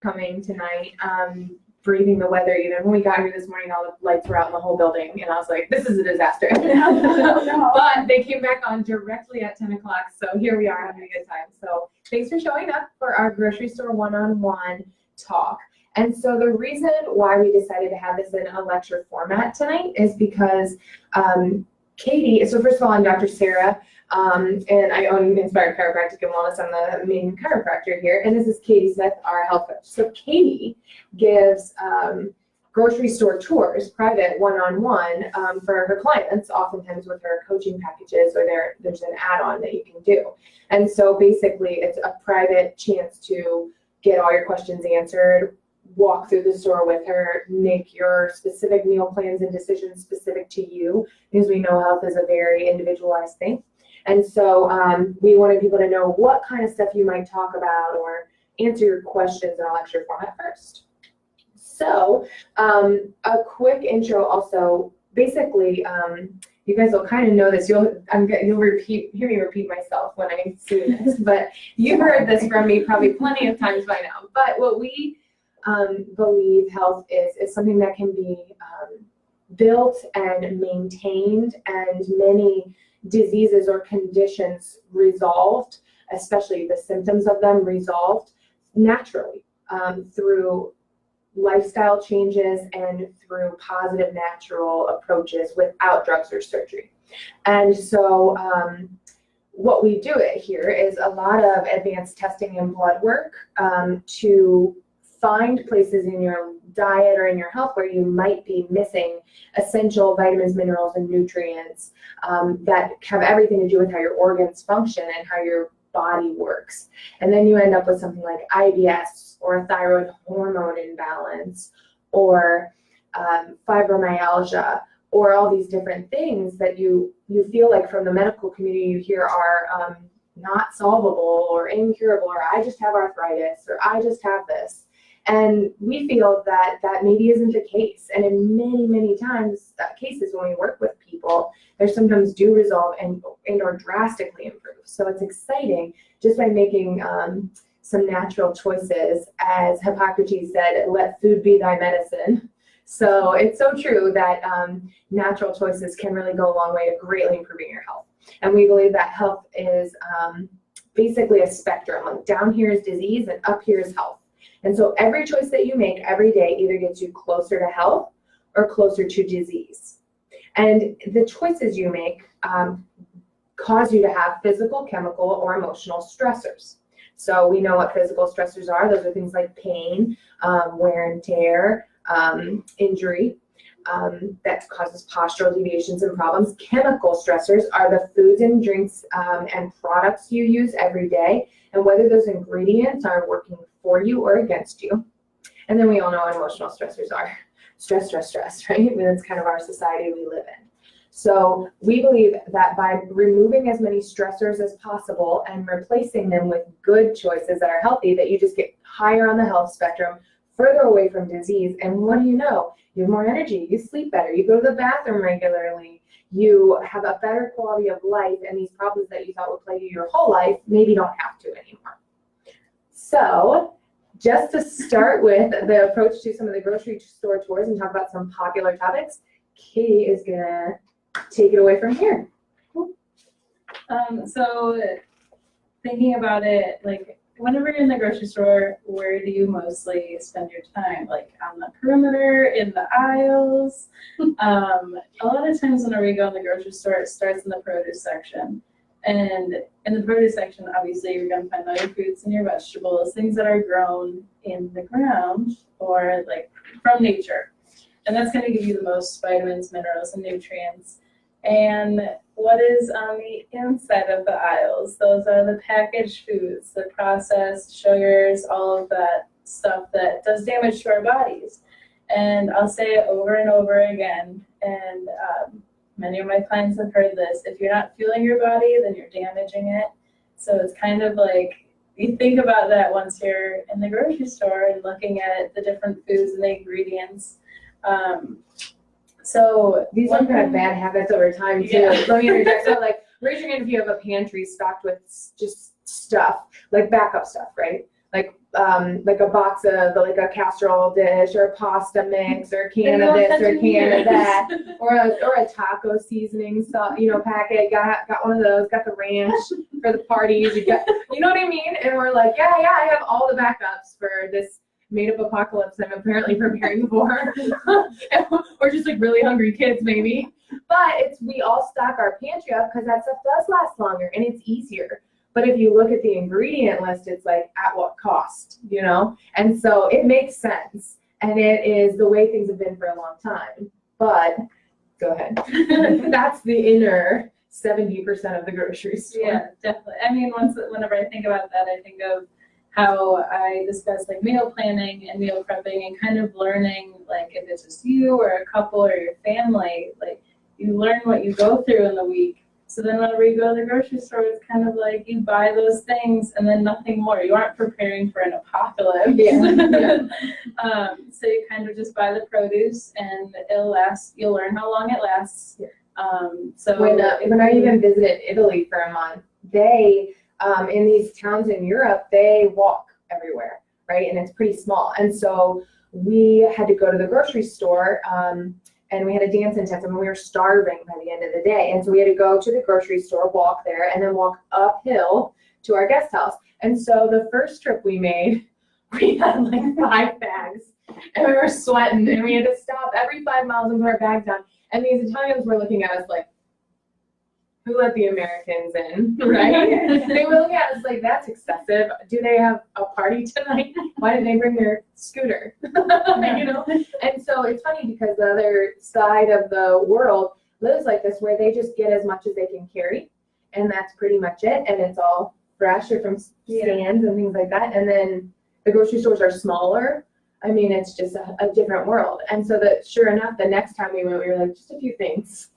coming tonight, breathing the weather. Even when we got here this morning, all the lights were out in the whole building, and I was like, this is a disaster. But they came back on directly at 10 o'clock, so here we are having a good time. So thanks for showing up for our grocery store one-on-one talk. And so the reason why we decided to have this in a lecture format tonight is because Katie, so first of all, I'm Dr. Sara, and I own Inspired Chiropractic and Wellness. I'm the main chiropractor here, and this is Katie Smith, our health coach. So Katie gives grocery store tours, private one-on-one, for her clients, oftentimes with her coaching packages, or there's an add-on that you can do. And so basically it's a private chance to get all your questions answered, walk through the store with her, make your specific meal plans and decisions specific to you, because we know health is a very individualized thing. And so we wanted people to know what kind of stuff you might talk about or answer your questions in a lecture format first. So a quick intro also, basically, you guys will kind of know this. You'll hear me repeat myself when I say this, but you've heard this from me probably plenty of times by now. But what we believe health is something that can be built and maintained, and many diseases or conditions resolved, especially the symptoms of them resolved naturally through lifestyle changes and through positive natural approaches without drugs or surgery. And so what we do here is a lot of advanced testing and blood work to find places in your diet or in your health where you might be missing essential vitamins, minerals, and nutrients that have everything to do with how your organs function and how your body works. And then you end up with something like IBS or a thyroid hormone imbalance or fibromyalgia, or all these different things that you feel like from the medical community you hear are not solvable or incurable, or I just have arthritis, or I just have this. And we feel that maybe isn't the case. And in many, many times, cases when we work with people, their symptoms do resolve and or drastically improve. So it's exciting just by making some natural choices. As Hippocrates said, let food be thy medicine. So it's so true that natural choices can really go a long way to greatly improving your health. And we believe that health is basically a spectrum. Like down here is disease and up here is health. And so every choice that you make every day either gets you closer to health or closer to disease. And the choices you make cause you to have physical, chemical, or emotional stressors. So we know what physical stressors are. Those are things like pain, wear and tear, injury, that causes postural deviations and problems. Chemical stressors are the foods and drinks and products you use every day, and whether those ingredients are working for you or against you. And then we all know what emotional stressors are. Stress, right? I mean, that's kind of our society we live in. So we believe that by removing as many stressors as possible and replacing them with good choices that are healthy, that you just get higher on the health spectrum, further away from disease. And what do you know? You have more energy, you sleep better, you go to the bathroom regularly, you have a better quality of life, and these problems that you thought would plague you your whole life maybe don't have to anymore. So just to start with the approach to some of the grocery store tours and talk about some popular topics, Katie is gonna take it away from here. Cool. So thinking about it, like whenever you're in the grocery store, where do you mostly spend your time? Like on the perimeter, in the aisles? A lot of times whenever you go in the grocery store, it starts in the produce section. And in the produce section, obviously, you're going to find all your fruits and your vegetables, things that are grown in the ground or like from nature. And that's going to give you the most vitamins, minerals, and nutrients. And what is on the inside of the aisles? Those are the packaged foods, the processed sugars, all of that stuff that does damage to our bodies. And I'll say it over and over again, and many of my clients have heard this: if you're not fueling your body, then you're damaging it. So it's kind of like, you think about that once you're in the grocery store and looking at the different foods and the ingredients. So these are kind of bad habits over time too. Yeah. Let me interject. So like, raise your hand if you have a pantry stocked with just stuff, like backup stuff, right? like a box of like a casserole dish or a pasta mix or a can They of all this touch or a your can of ears. that or a taco seasoning packet. Got one of those. Got the ranch for the parties. You know what I mean? And we're like, yeah, I have all the backups for this made up apocalypse I'm apparently preparing for, or just like really hungry kids maybe. But we all stock our pantry up because that stuff does last longer and it's easier. But if you look at the ingredient list, it's like at what cost, you know? And so it makes sense. And it is the way things have been for a long time. But go ahead. That's the inner 70% of the grocery store. Yeah, definitely. I mean, whenever I think about that, I think of how I discuss like meal planning and meal prepping and kind of learning, like if it's just you or a couple or your family, like you learn what you go through in the week. So then whenever you go to the grocery store, it's kind of like you buy those things and then nothing more. You aren't preparing for an apocalypse. Yeah. So you kind of just buy the produce and it'll last. You'll learn how long it lasts. Yeah. So when I even visited Italy for a month, they in these towns in Europe, they walk everywhere, right? And it's pretty small. And so we had to go to the grocery store and we had a dance intensive and we were starving by the end of the day. And so we had to go to the grocery store, walk there, and then walk uphill to our guest house. And so the first trip we made, we had like 5 bags and we were sweating and we had to stop every 5 miles and put our bags down. And these Italians were looking at us like, who let the Americans in, right? They were looking at us like, that's excessive. Do they have a party tonight? Why didn't they bring their scooter? You know? And so it's funny because the other side of the world lives like this, where they just get as much as they can carry, and that's pretty much it. And it's all fresh or from stands and things like that. And then the grocery stores are smaller. I mean, it's just a different world. And so sure enough, the next time we went, we were like, just a few things.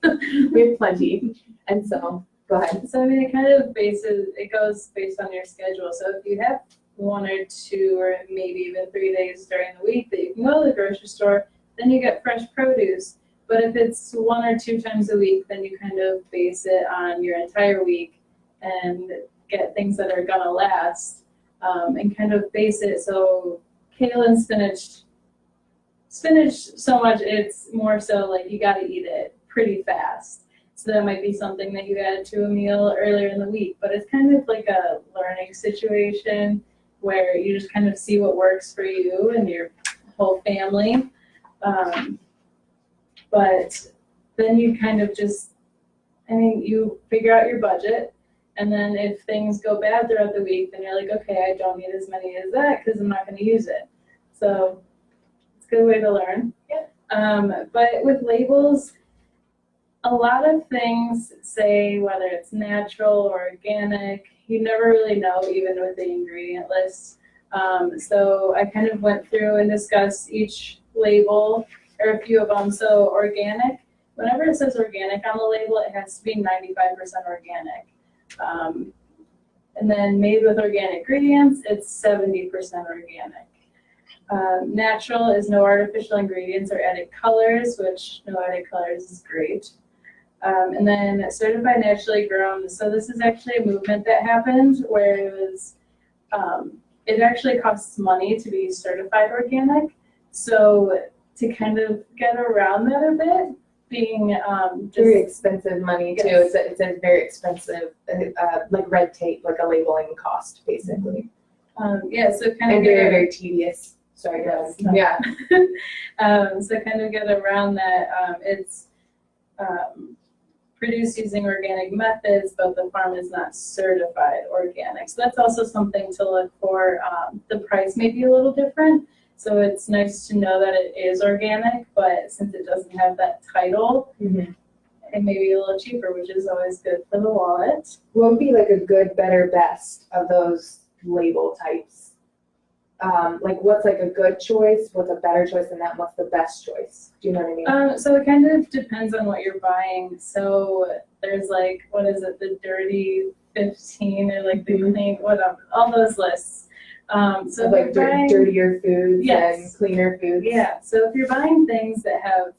We have plenty. And so, go ahead. So I mean, it goes based on your schedule. So if you have 1 or 2 or maybe even 3 days during the week that you can go to the grocery store, then you get fresh produce. But if it's 1 or 2 times a week, then you kind of base it on your entire week and get things that are gonna last, and kind of base it. So kale and spinach so much, it's more so like you gotta eat it pretty fast. So that might be something that you add to a meal earlier in the week, but it's kind of like a learning situation where you just kind of see what works for you and your whole family. But then you kind of you figure out your budget, and then if things go bad throughout the week, then you're like, okay, I don't need as many as that because I'm not going to use it. So it's a good way to learn. Yeah. But with labels, a lot of things say whether it's natural or organic. You never really know, even with the ingredient list. So I kind of went through and discussed each label, or a few of them. So organic, whenever it says organic on the label, it has to be 95% organic. And then made with organic ingredients, it's 70% organic. Natural is no artificial ingredients or added colors, which no added colors is great. And then certified naturally grown. So this is actually a movement that happened where it actually costs money to be certified organic. So to kind of get around that a bit, being very expensive money too. Yes. It's a very expensive, like red tape, like a labeling cost, basically. So kind And of very, very tedious. Sorry, guys. No. Yeah. So kind of get around that. It's produced using organic methods, but the farm is not certified organic. So that's also something to look for. The price may be a little different. So it's nice to know that it is organic, but since it doesn't have that title, Mm-hmm. it may be a little cheaper, which is always good for the wallet. What would be like a good, better, best of those label types? Like what's like a good choice? What's a better choice than that? What's the best choice? Do you know what I mean? So it kind of depends on what you're buying. So there's like, what is it, the dirty 15 or like the clean, whatever, all those lists. So like dirtier foods Yes. and cleaner foods. Yeah, so if you're buying things that have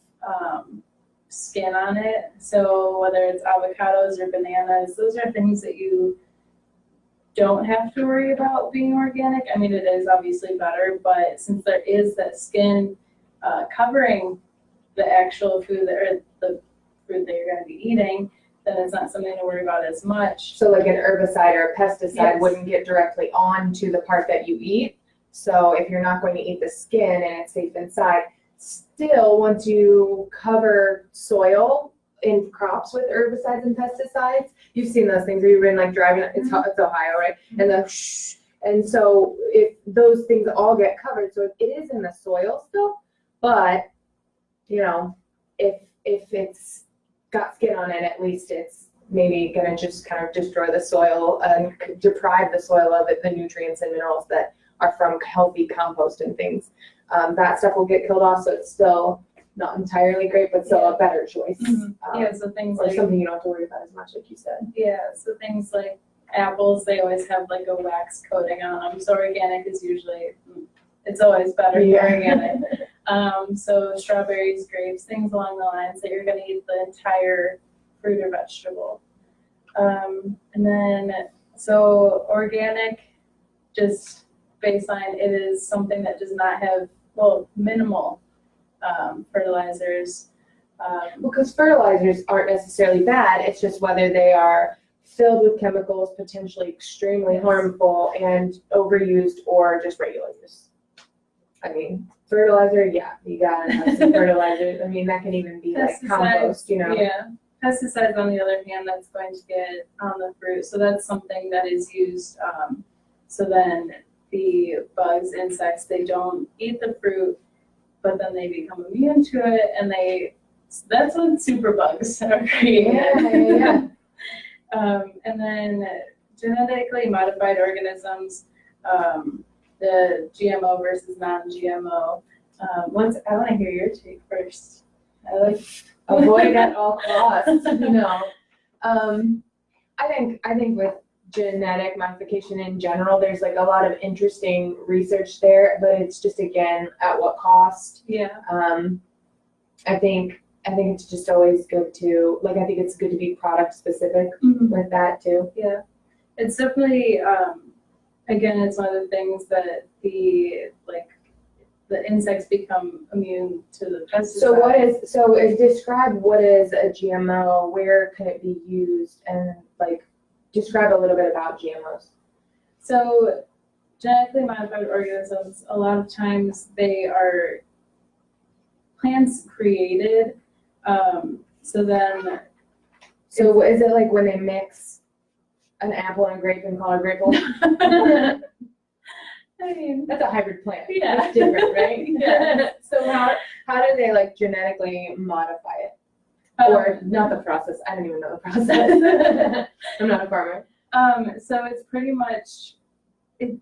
skin on it, so whether it's avocados or bananas, those are things that you don't have to worry about being organic. I mean, it is obviously better, but since there is that skin covering the actual food or the fruit that you're going to be eating, then it's not something to worry about as much. So like an herbicide or a pesticide Yes. wouldn't get directly onto the part that you eat. So if you're not going to eat the skin and it's safe inside, still once you cover soil in crops with herbicides and pesticides, you've seen those things where you've been like driving, it's Ohio, right? And the shh, and so if those things all get covered, so it is in the soil still, but you know, if it's got skin on it, at least it's maybe gonna just kind of destroy the soil and deprive the soil of the nutrients and minerals that are from healthy compost and things. That stuff will get killed off, so it's still not entirely great, but still a better choice. Yeah, so things Or like something you don't have to worry about as much, like you said. yeah, so things like apples, they always have like a wax coating on them. So organic is usually, it's always better than organic. So strawberries, grapes, things along the lines that you're going to eat the entire fruit or vegetable. And then, so organic, just baseline, it is something that does not have, well, minimal fertilizers. Because fertilizers aren't necessarily bad, it's just whether they are filled with chemicals, potentially extremely harmful and overused, or just regular use. I mean, fertilizer, yeah, you gotta have some fertilizer. I mean, that can even be like compost, you know. Yeah. Pesticides, on the other hand, that's going to get on the fruit. So that's something that is used. So then the bugs, insects, they don't eat the fruit, but then they become immune to it, and that's when superbugs are created. Yeah. And then genetically modified organisms, the GMO versus non-GMO. I want to hear your take first. Avoid at all costs. No. I think with genetic modification in general, there's like a lot of interesting research there, but it's just, again, at what cost? Yeah. I think it's just always good to, like, I think it's good to be product specific with that too. Yeah. It's definitely, again, it's one of the things that the insects become immune to the pesticides. So describe what is a GMO, where can it be used, and like describe a little bit about GMOs. So genetically modified organisms, a lot of times they are plants created. So is it like when they mix an apple and a grape and call it grape? I mean, That's a hybrid plant. Yeah. It's different, right? Yeah. So how do they like genetically modify it? Or not the process. I don't even know the process. I'm not a farmer. So it's pretty much, it's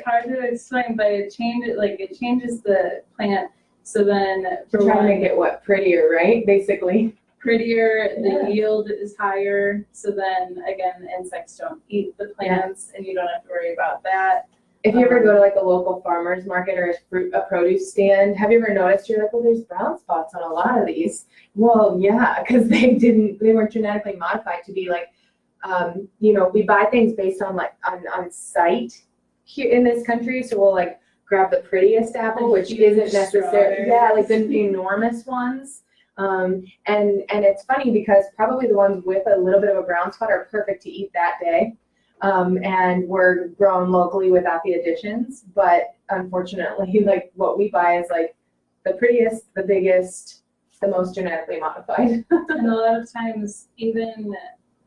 hard to explain, but it changes the plant. So then We're trying to make it prettier, right? Basically. Prettier, the yield is higher. So then again, the insects don't eat the plants, and you don't have to worry about that. If you ever go to like a local farmer's market or a produce stand, have you ever noticed you're like, well, there's brown spots on a lot of these? Well, yeah, because they weren't genetically modified to be like, we buy things based on like on site here in this country. So we'll like grab the prettiest apple, which isn't necessarily, like the enormous ones. And it's funny because probably the ones with a little bit of a brown spot are perfect to eat that day. And we're grown locally without the additions, but unfortunately, like what we buy is like the prettiest, the biggest, the most genetically modified. And a lot of times, even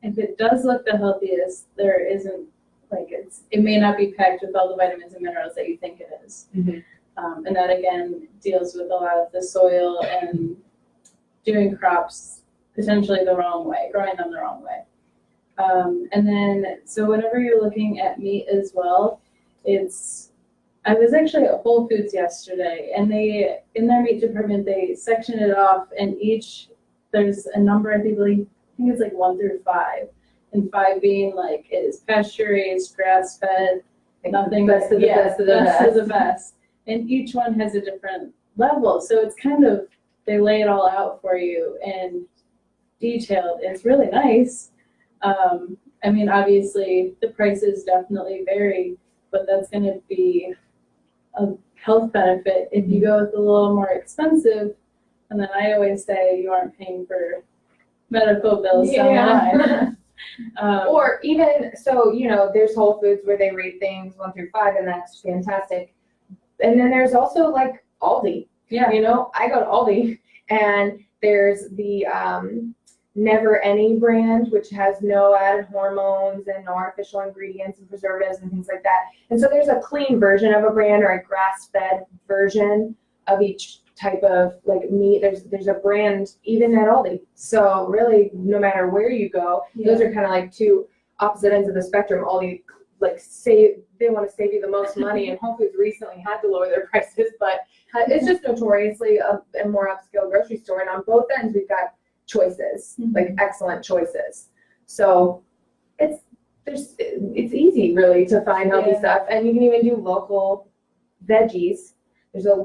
if it does look the healthiest, there isn't, like it may not be packed with all the vitamins and minerals that you think it is. Mm-hmm. And that again deals with a lot of the soil and doing crops potentially the wrong way, growing them the wrong way. And then, so whenever you're looking at meat as well, I was actually at Whole Foods yesterday, and in their meat department, they section it off, and there's a number, I think it's like 1 through 5, and 5 being like, it is pasture raised, grass fed, nothing. Best of the best of the best of the best. And each one has a different level. So it's kind of, they lay it all out for you and detailed. It's really nice. I mean, obviously the prices definitely vary, but that's going to be a health benefit if you go with a little more expensive. And then I always say you aren't paying for medical bills down the line. Or even, so, you know, there's Whole Foods where they rate things 1 through 5, and that's fantastic. And then there's also like Aldi. Yeah. You know, I go to Aldi, and there's the Never Any brand, which has no added hormones and no artificial ingredients and preservatives and things like that. And so there's a clean version of a brand or a grass-fed version of each type of like meat. There's a brand even at Aldi. So really, no matter where you go, those are kind of like two opposite ends of the spectrum. Aldi like they want to save you the most money, and Whole Foods recently had to lower their prices, but it's just notoriously a more upscale grocery store. And on both ends, we've got choices, like excellent choices. So it's easy really to find healthy stuff, and you can even do local veggies.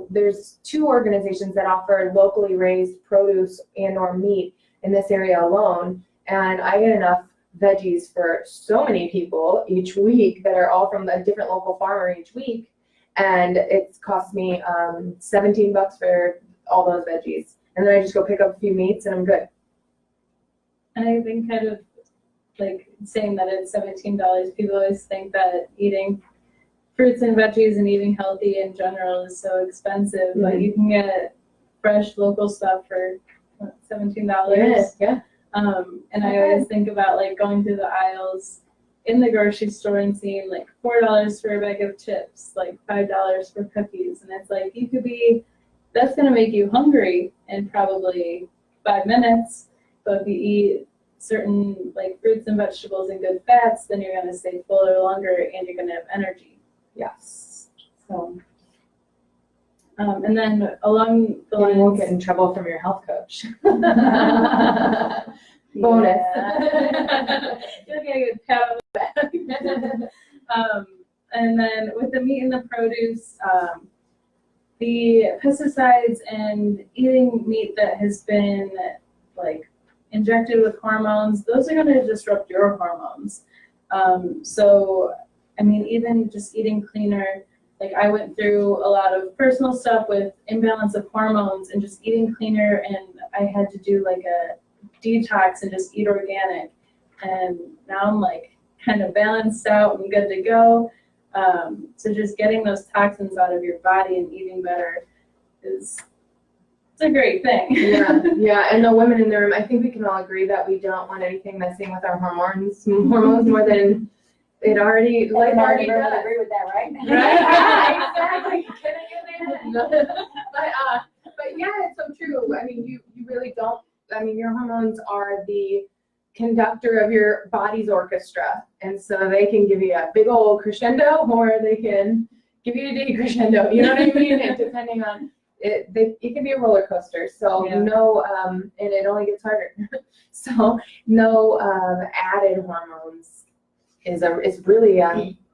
There's 2 organizations that offer locally raised produce and or meat in this area alone, and I get enough veggies for so many people each week that are all from a different local farmer each week, and it costs me $17 for all those veggies, and then I just go pick up a few meats and I'm good. And I think kind of like saying that it's $17, people always think that eating fruits and veggies and eating healthy in general is so expensive, but you can get fresh local stuff for $17. Yeah. And I always think about like going through the aisles in the grocery store and seeing like $4 for a bag of chips, like $5 for cookies, and it's like that's gonna make you hungry in probably 5 minutes. But if you eat certain like fruits and vegetables and good fats, then you're gonna stay fuller longer and you're gonna have energy. Yes. So, and then along the You lines, won't get in trouble from your health coach. Bonus. Yeah. You'll get a good pat on the back. And then with the meat and the produce, the pesticides and eating meat that has been like injected with hormones, those are going to disrupt your hormones. So, I mean, even just eating cleaner, like I went through a lot of personal stuff with imbalance of hormones and just eating cleaner, and I had to do like a detox and just eat organic. And now I'm like kind of balanced out and good to go. So just getting those toxins out of your body and eating better it's a great thing. Yeah, and the women in the room, I think we can all agree that we don't want anything messing with our hormones more than it already already does. Agree with that, right? Right? Exactly. Kidding you, man. But yeah, it's so true. I mean, you really don't. I mean, your hormones are the conductor of your body's orchestra, and so they can give you a big old crescendo, or they can give you a decrescendo. You know what I mean? And depending on it, it can be a roller coaster. So and it only gets harder. So no added hormones is really,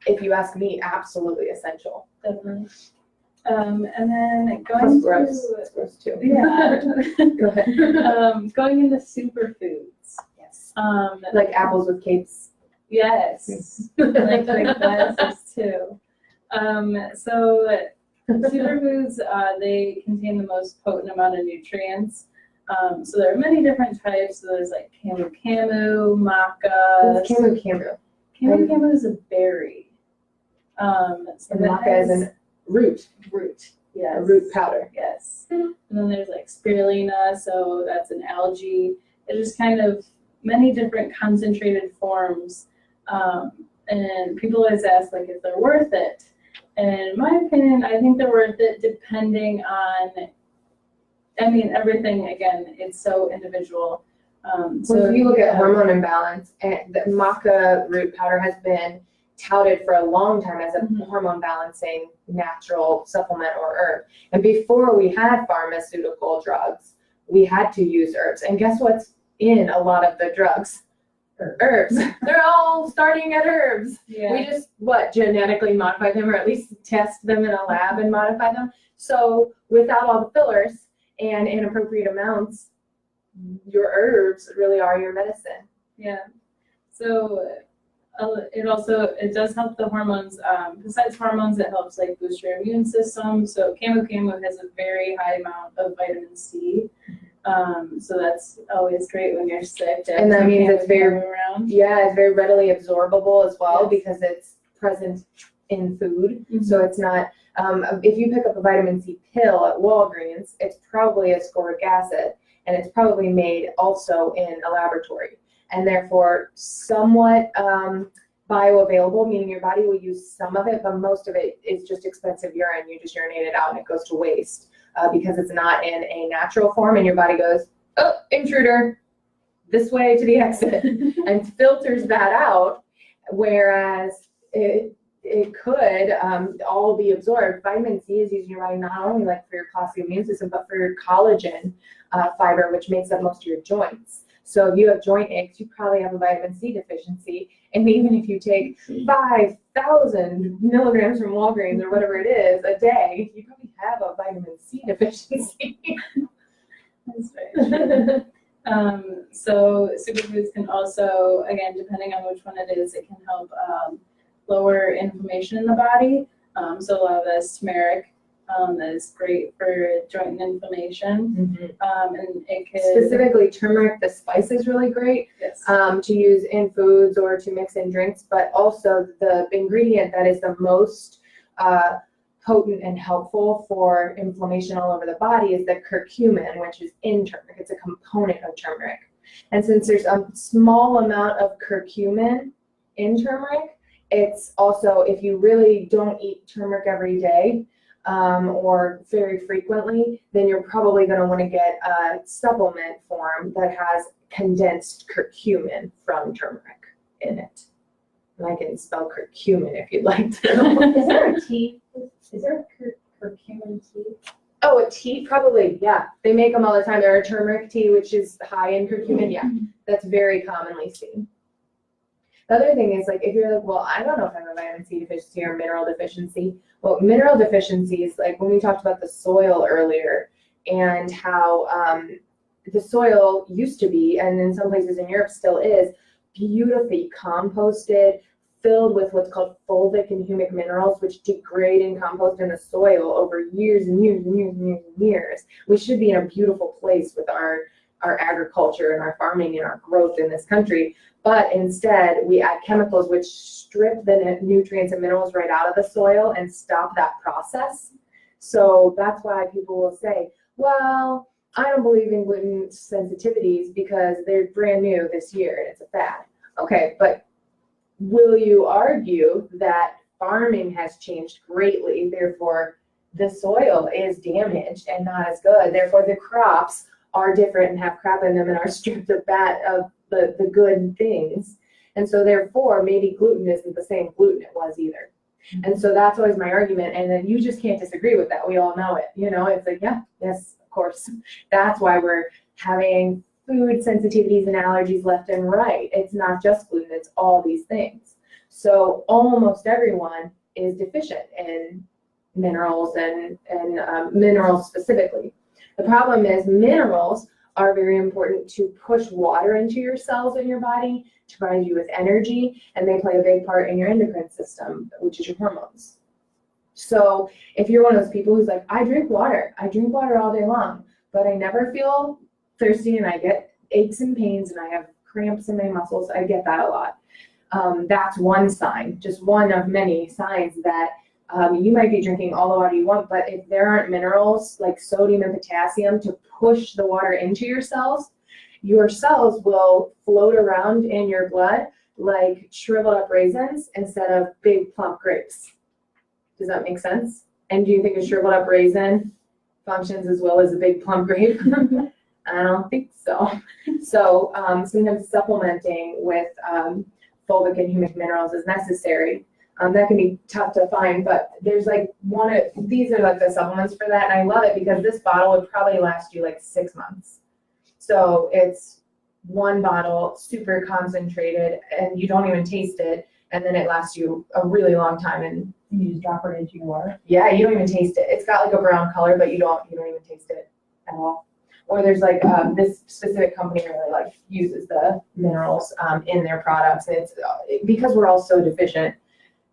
if you ask me, absolutely essential. Definitely. And then going It's gross too. Yeah. Go ahead. Going into superfoods. Yes. Like apples with capes. Yes. Like glasses too. So superfoods, they contain the most potent amount of nutrients. So there are many different types. So there's like camu, maca. What's camu? Camu is a berry. So and maca is a root. Yes. A root powder. Yes. And then there's like spirulina, so that's an algae. It's just kind of many different concentrated forms. And people always ask like if they're worth it. And in my opinion, I think they're worth it depending on, I mean, everything, again, it's so individual. So if you look at hormone imbalance, and the maca root powder has been touted for a long time as a hormone balancing natural supplement or herb. And before we had pharmaceutical drugs, we had to use herbs. And guess what's in a lot of the drugs? Herbs. They're all starting at herbs. Yeah. We just, genetically modify them, or at least test them in a lab and modify them. So without all the fillers and inappropriate amounts, your herbs really are your medicine. Yeah. So it does help the hormones. Besides hormones, it helps like boost your immune system. So camu has a very high amount of vitamin C. So that's always great when you're sick. And that means it's very around. Yeah, it's very readily absorbable as well, Yes. because it's present in food. Mhm. So it's not, if you pick up a vitamin C pill at Walgreens, it's probably ascorbic acid, and it's probably made also in a laboratory, and therefore somewhat bioavailable, meaning your body will use some of it, but most of it is just expensive urine. You just urinate it out and it goes to waste because it's not in a natural form, and your body goes, oh, intruder, this way to the exit, and filters that out, whereas it could all be absorbed. Vitamin C is used in your body not only like for your classic immune system, but for your collagen fiber, which makes up most of your joints. So if you have joint aches, you probably have a vitamin C deficiency. And even if you take 5,000 milligrams from Walgreens or whatever it is a day, you probably have a vitamin C deficiency. That's very true. So superfoods can also, again, depending on which one it is, it can help lower inflammation in the body. So a lot of that's turmeric. That is great for joint inflammation. And it can Specifically, turmeric, the spice is really great yes. to use in foods or to mix in drinks, but also the ingredient that is the most potent and helpful for inflammation all over the body is the curcumin, which is in turmeric. It's a component of turmeric. And since there's a small amount of curcumin in turmeric, it's also, if you really don't eat turmeric every day, or very frequently, then you're probably going to want to get a supplement form that has condensed curcumin from turmeric in it. And I can spell curcumin if you'd like to know. Is there a tea? Is there a curcumin tea? Oh, a tea? Probably, yeah. They make them all the time. There are turmeric tea, which is high in curcumin. Yeah, that's very commonly seen. The other thing is, like, if you're like, well, I don't know if I have a vitamin C deficiency or mineral deficiency. Well, mineral deficiencies, like when we talked about the soil earlier and how the soil used to be, and in some places in Europe still is, beautifully composted, filled with what's called fulvic and humic minerals, which degrade and compost in the soil over years and years and years and years and years. We should be in a beautiful place with our agriculture and our farming and our growth in this country. But instead, we add chemicals which strip the nutrients and minerals right out of the soil and stop that process. So that's why people will say, well, I don't believe in gluten sensitivities because they're brand new this year and it's a fad. Okay, but will you argue that farming has changed greatly, therefore the soil is damaged and not as good, therefore the crops are different and have crap in them and are stripped of the good things. And so therefore maybe gluten isn't the same gluten it was either. And so that's always my argument. And then you just can't disagree with that. We all know it. You know, it's like, yeah, yes, of course. That's why we're having food sensitivities and allergies left and right. It's not just gluten, it's all these things. So almost everyone is deficient in minerals and minerals specifically. The problem is minerals are very important to push water into your cells in your body, to provide you with energy, and they play a big part in your endocrine system, which is your hormones. So if you're one of those people who's like, I drink water all day long, but I never feel thirsty and I get aches and pains and I have cramps in my muscles, I get that a lot. That's one sign, just one of many signs that you might be drinking all the water you want, but if there aren't minerals like sodium and potassium to push the water into your cells will float around in your blood like shriveled up raisins instead of big plump grapes. Does that make sense? And do you think a shriveled up raisin functions as well as a big plump grape? I don't think so. So sometimes supplementing with fulvic and humic minerals is necessary. That can be tough to find, but there's like these are like the supplements for that, and I love it because this bottle would probably last you like 6 months. So it's one bottle, super concentrated, and you don't even taste it, and then it lasts you a really long time. And You just drop it into your water. yeah, you don't even taste it. It's got like a brown color, but you don't even taste it at all. or there's like, this specific company really like uses the minerals, in their products. And it's, because we're all so deficient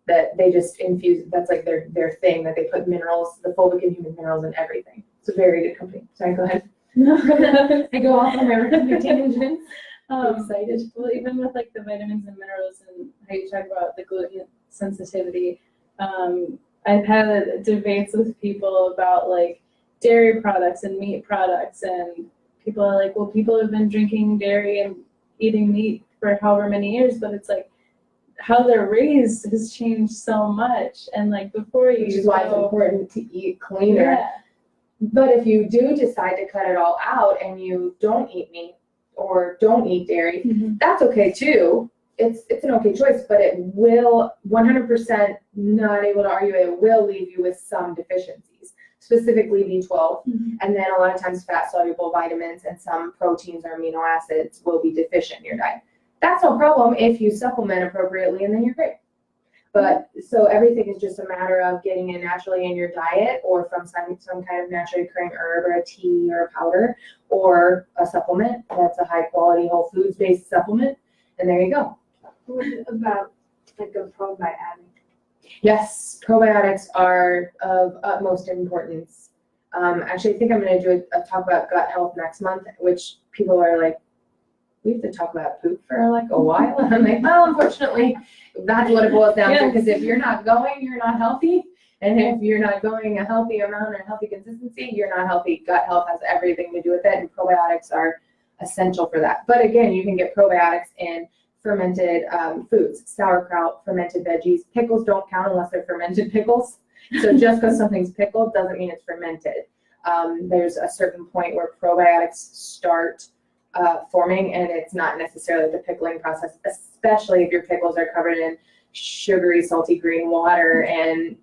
that they just infuse, that's like their thing, that they put minerals, the fulvic and human minerals in everything. It's a very good company. Sorry, go ahead. I go off on my tangents. Excited. Well, even with like the vitamins and minerals and how you talk about the gluten sensitivity, I've had debates with people about like dairy products and meat products, and people are like, well, people have been drinking dairy and eating meat for however many years, but it's like how they're raised has changed so much. And like before you Which is why it's important to eat cleaner. Yeah. But if you do decide to cut it all out and you don't eat meat or don't eat dairy, that's okay too. It's an okay choice, but it will 100% not able to argue it will leave you with some deficiencies, specifically B12. And then a lot of times fat soluble vitamins and some proteins or amino acids will be deficient in your diet. That's no problem if you supplement appropriately, and then you're great. But so everything is just a matter of getting it naturally in your diet, or from some kind of naturally occurring herb or a tea or a powder or a supplement that's a high quality whole foods based supplement, and there you go. What about like a probiotic? Yes, probiotics are of utmost importance. Actually, I think I'm going to do a talk about gut health next month, which people are like, we have to talk about poop for like a while. I'm like, well, unfortunately, that's what it boils down to. Because if you're not going, you're not healthy. And if you're not going a healthy amount or a healthy consistency, you're not healthy. Gut health has everything to do with it, and probiotics are essential for that. But again, you can get probiotics in fermented foods, sauerkraut, fermented veggies. Pickles don't count unless they're fermented pickles. So just because something's pickled doesn't mean it's fermented. There's a certain point where probiotics start forming, and it's not necessarily the pickling process, especially if your pickles are covered in sugary, salty green water and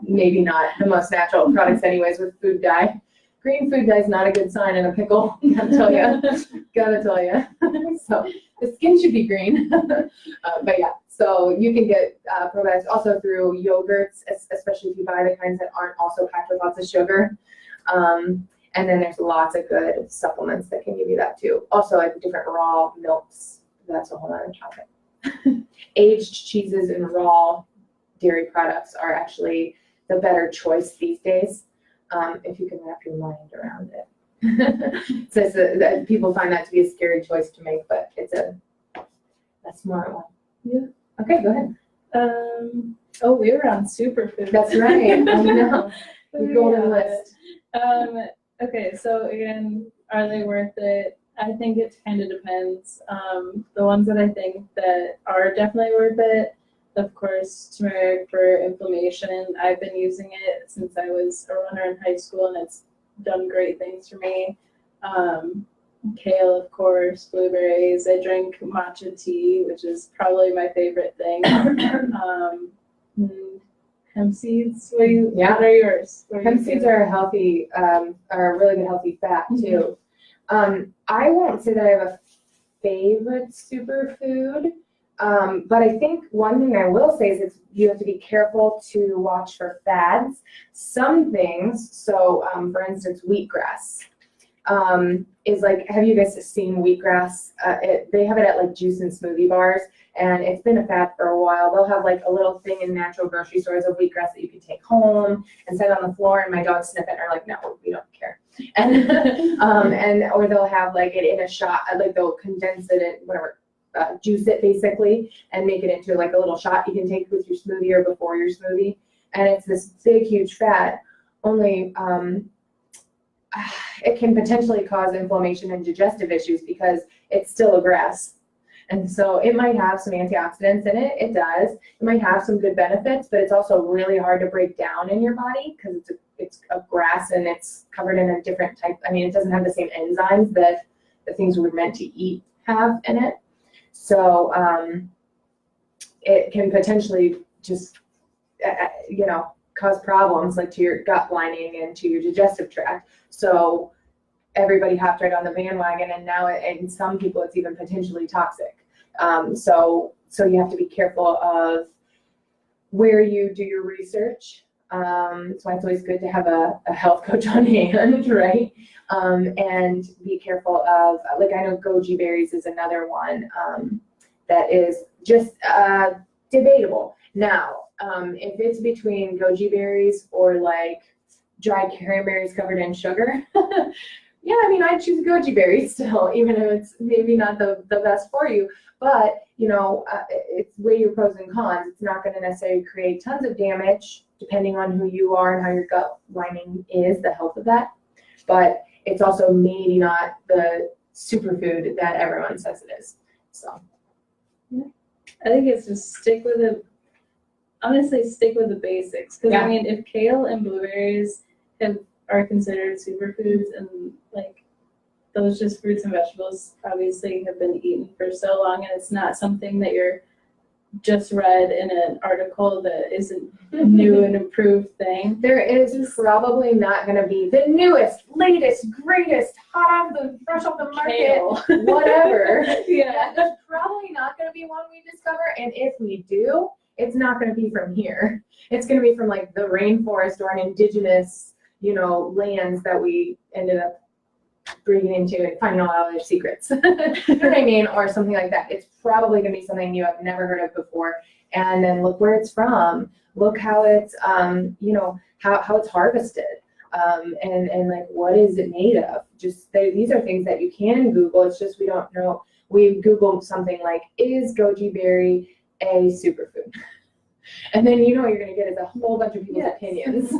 maybe not the most natural products anyways with food dye. Green food dye is not a good sign in a pickle, gotta tell you. So the skin should be green. But yeah, so you can get probiotics also through yogurts, especially if you buy the kinds that aren't also packed with lots of sugar. And then there's lots of good supplements that can give you that too. Also, like different raw milks. That's a whole other topic. Aged cheeses and raw dairy products are actually the better choice these days, if you can wrap your mind around it. So people find that to be a scary choice to make, but it's a smart one. Yeah. Okay, go ahead. Oh, we were on superfoods. That's right. I know. The golden list. Okay, so again, are they worth it? I think it kind of depends. The ones that I think that are definitely worth it, of course, turmeric for inflammation. I've been using it since I was a runner in high school, and it's done great things for me. Kale, of course, blueberries. I drink matcha tea, which is probably my favorite thing. Hemp seeds. What are yours? Hemp seeds are a healthy, are a really good healthy fat too. I won't say that I have a favorite superfood, but I think one thing I will say is you have to be careful to watch for fads. Some things, so for instance, wheatgrass. Is like, have you guys seen wheatgrass? They have it at like juice and smoothie bars, and it's been a fad for a while. They'll have like a little thing in natural grocery stores of wheatgrass that you can take home and set on the floor, and my dogs sniff it and are like, no, we don't care. And or they'll have like it in a shot, like they'll condense it in whatever, juice it basically, and make it into like a little shot you can take with your smoothie or before your smoothie. And it's this big, huge fat, only it can potentially cause inflammation and digestive issues because it's still a grass. And so it might have some antioxidants in it. It does. It might have some good benefits, but it's also really hard to break down in your body because it's a grass and it's covered in a different type. I mean, it doesn't have the same enzymes that the things we're meant to eat have in it. So it can potentially just, cause problems like to your gut lining and to your digestive tract. So everybody hopped right on the bandwagon, and now in some people it's even potentially toxic. So you have to be careful of where you do your research. That's why it's always good to have a health coach on hand, right? And be careful of, like, I know goji berries is another one that is just debatable. Now, if it's between goji berries or like dried cranberries covered in sugar, yeah, I mean, I'd choose goji berries still, even if it's maybe not the best for you. But, it's weigh your pros and cons. It's not going to necessarily create tons of damage, depending on who you are and how your gut lining is, the health of that. But it's also maybe not the superfood that everyone says it is. So, I think it's just stick with the basics. Because Yeah. I mean, if kale and blueberries are considered superfoods, and like those just fruits and vegetables obviously have been eaten for so long, and it's not something that you're just read in an article that isn't new and improved thing. there is probably not going to be the newest, latest, greatest, fresh off the market, Kale. whatever. Yeah. There's probably not going to be one we discover. And if we do, it's not going to be from here. It's going to be from like the rainforest or an indigenous, lands that we ended up bringing into and finding all their secrets. You know what I mean? Or something like that. It's probably going to be something you have never heard of before. And then look where it's from. Look how it's, how it's harvested. And like, what is it made of? Just these are things that you can Google. It's just we don't know. We Googled something like, is goji berry a superfood? And then what you're going to get is a whole bunch of people's opinions.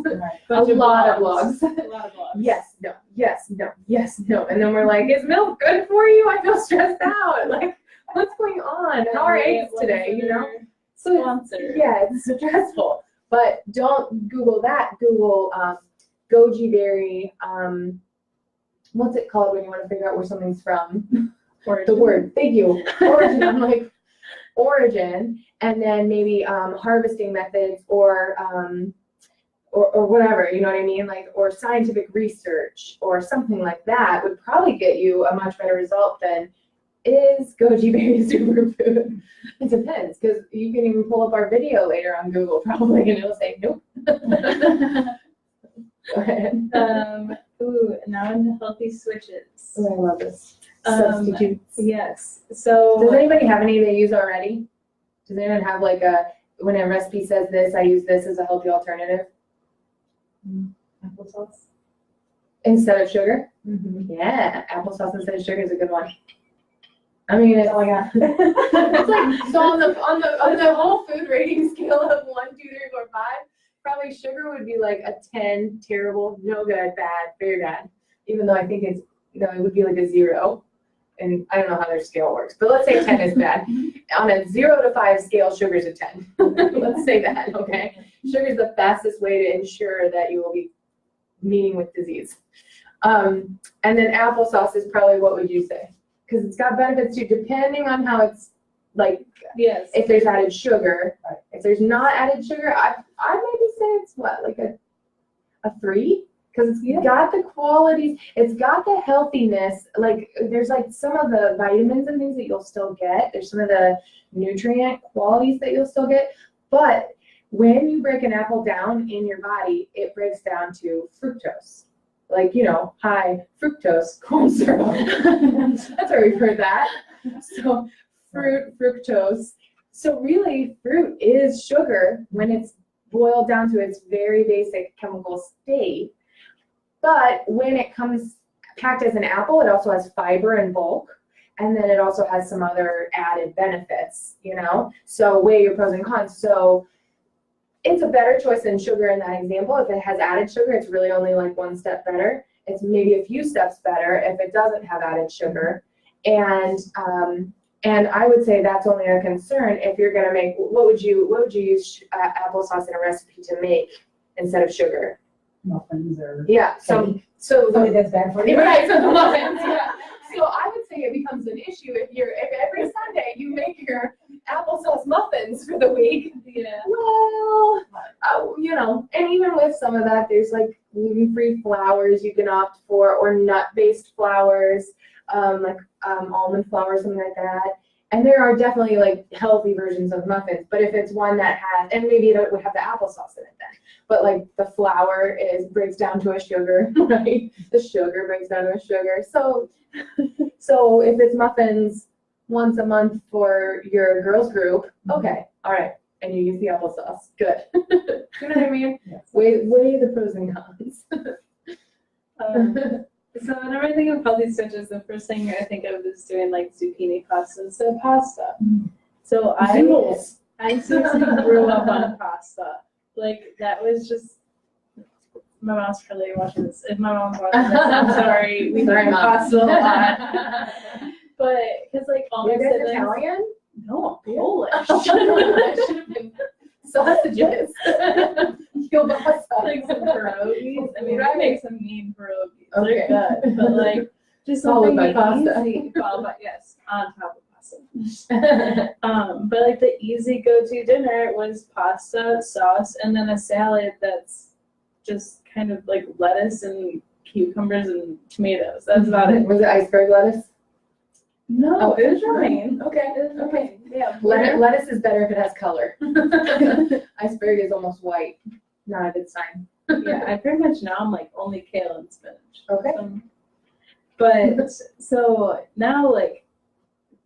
A lot of blogs. A lot of blogs. Yes, no, yes, no, yes, no. And then we're like, is milk good for you? I feel stressed out. Like, what's going on? How are eggs today, So Sponsor. yeah, it's stressful. But don't Google that. Google goji berry. What's it called when you want to figure out where something's from? Origin. The word. Thank you. Origin. I'm like, origin. And then maybe harvesting methods or whatever, you know what I mean? Like, or scientific research or something like that would probably get you a much better result than is goji berry a superfood? It depends, because you can even pull up our video later on Google probably and it'll say nope. Go ahead. Now into healthy switches. Oh, I love this. Substitutes. Yes. So Does anybody have any they use already? Does anyone have like when a recipe says this, I use this as a healthy alternative? Applesauce. Instead of sugar? Mm-hmm. Yeah, applesauce instead of sugar is a good one. I mean, That's all I got. it's like, so on the whole food rating scale of 1, 2, 3, 4, 5, probably sugar would be like a 10, terrible, no good, bad, very bad. Even though I think it would be like a 0. And I don't know how their scale works, but let's say 10 is bad. On a 0 to 5 scale, sugar's a 10. Let's say that, okay? Sugar's the fastest way to ensure that you will be meeting with disease. And then applesauce is probably, what would you say? Because it's got benefits too, depending on how it's like. yes. If there's added sugar. If there's not added sugar, I maybe say it's what, like a 3? Because it's got the qualities, it's got the healthiness, like there's like some of the vitamins and things that you'll still get. There's some of the nutrient qualities that you'll still get. But when you break an apple down in your body, it breaks down to fructose. Like, high fructose corn syrup. That's where we've heard that. So fructose. So really, fruit is sugar when it's boiled down to its very basic chemical state. But when it comes packed as an apple, it also has fiber and bulk. And then it also has some other added benefits, So weigh your pros and cons. So it's a better choice than sugar in that example. If it has added sugar, it's really only like 1 step better. It's maybe a few steps better if it doesn't have added sugar. And I would say that's only a concern if you're gonna make, what would you use applesauce in a recipe to make instead of sugar? Muffins or. Yeah, so Something that's bad for you. right, so the muffins, yeah. So I would say it becomes an issue if every Sunday you make your applesauce muffins for the week. Yeah. Well, and even with some of that, there's like gluten-free flours you can opt for, or nut-based flours, like almond flour, something like that. And there are definitely like healthy versions of muffins, but if it's one that has, and maybe it would have the applesauce in it then. but like the flour breaks down to a sugar, right? The sugar breaks down to a sugar. So if it's muffins once a month for your girls group, okay, all right, and you use the applesauce, good. You know what I mean? Yes. Weigh the pros and cons. So whenever I think of healthy switches, the first thing I think of is doing like zucchini pasta instead of pasta. So Noodles. I seriously grew up on pasta. Like that was just, my mom's probably watching this. If my mom's watching this, I'm sorry. We Sorry, make Mom. pasta a lot. But because like all my You guys siblings, Italian? no, I'm Polish. That should have been sausages. Kielbasa. Like some pierogies. I mean, Right. I make some mean pierogies. Okay. They're good, but like just Followed something by pasta. easy. Followed by, yes, on top of pasta. But like the easy go-to dinner was pasta, sauce, and then a salad that's just kind of like lettuce and cucumbers and tomatoes. That's about it. Was it iceberg lettuce? No, Oh, it was romaine. Okay. It was romaine. Yeah. Lettuce is better if it has color. Iceberg is almost white. Not a good sign. Yeah, I pretty much now I'm like only kale and spinach. Okay. But so now like,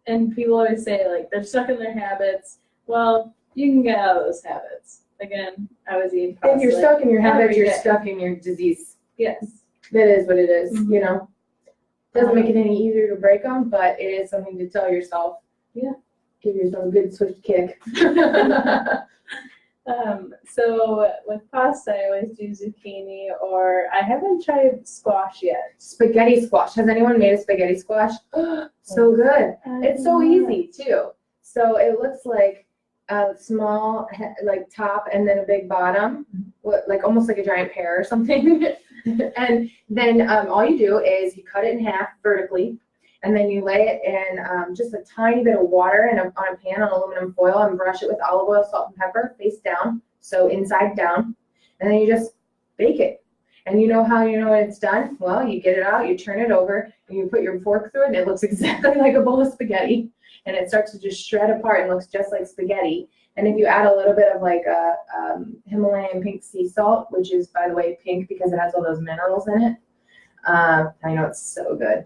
and people always say like they're stuck in their habits. Well, you can get out of those habits. Again, I was eating pasta. If you're stuck in your habits, every you're day. stuck in your disease. Yes. That is what it is, Mhm. you know. Doesn't make it any easier to break them, but it is something to tell yourself. Yeah. Give yourself a good switch kick. So with pasta, I always do zucchini, or I haven't tried squash yet. Spaghetti squash. Has anyone made a spaghetti squash? So good. It's so easy too. So it looks like a small like top and then a big bottom, like almost like a giant pear or something. And then all you do is you cut it in half vertically, and then you lay it in just a tiny bit of water on a pan on aluminum foil and brush it with olive oil, salt, and pepper face down, so inside down, and then you just bake it. And you know how you know when it's done? Well, you get it out, you turn it over, and you put your fork through it, and it looks exactly like a bowl of spaghetti. And it starts to just shred apart and looks just like spaghetti. And if you add a little bit of like a Himalayan pink sea salt, which is, by the way, pink because it has all those minerals in it, I know it's so good.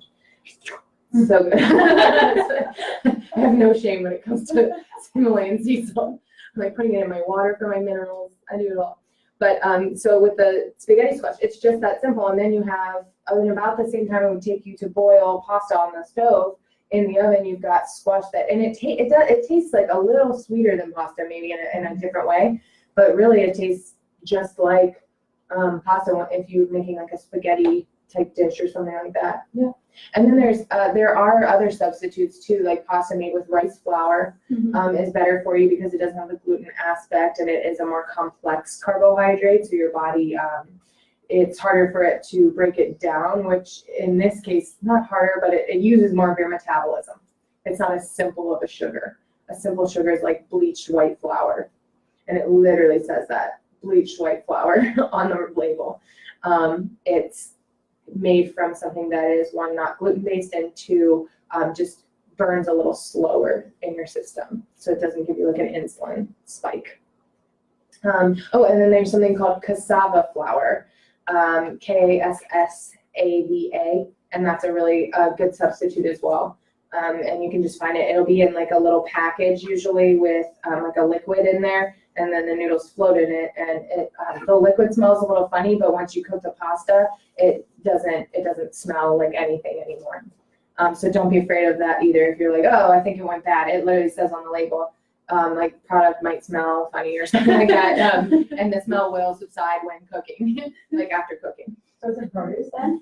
So good. I have no shame when it comes to Himalayan sea salt. I'm like putting it in my water for my minerals. I do it all. But so with the spaghetti squash, it's just that simple. And then you have, in about the same time it would take you to boil pasta on the stove, in the oven you've got squash that, and it tastes like a little sweeter than pasta, maybe in a different way, but really it tastes just like pasta if you're making like a spaghetti type dish or something like that. Yeah. And then there are other substitutes too, like pasta made with rice flour is better for you because it doesn't have the gluten aspect and it is a more complex carbohydrate, so your body it's harder for it to break it down, which in this case, not harder, but it uses more of your metabolism. It's not as simple of a sugar. A simple sugar is like bleached white flour. And it literally says that, bleached white flour on the label. It's made from something that is, one, not gluten-based, and two, just burns a little slower in your system. So it doesn't give you like an insulin spike. And then there's something called cassava flour. Kassava, and that's a really good substitute as well. And you can just find it. It'll be in like a little package, usually with like a liquid in there, and then the noodles float in it. And the liquid smells a little funny, but once you cook the pasta, it doesn't smell like anything anymore. So don't be afraid of that either. If you're like, oh, I think it went bad, it literally says on the label, like product might smell funny or something like that, and the smell will subside when cooking, like after cooking. So it's a produce then?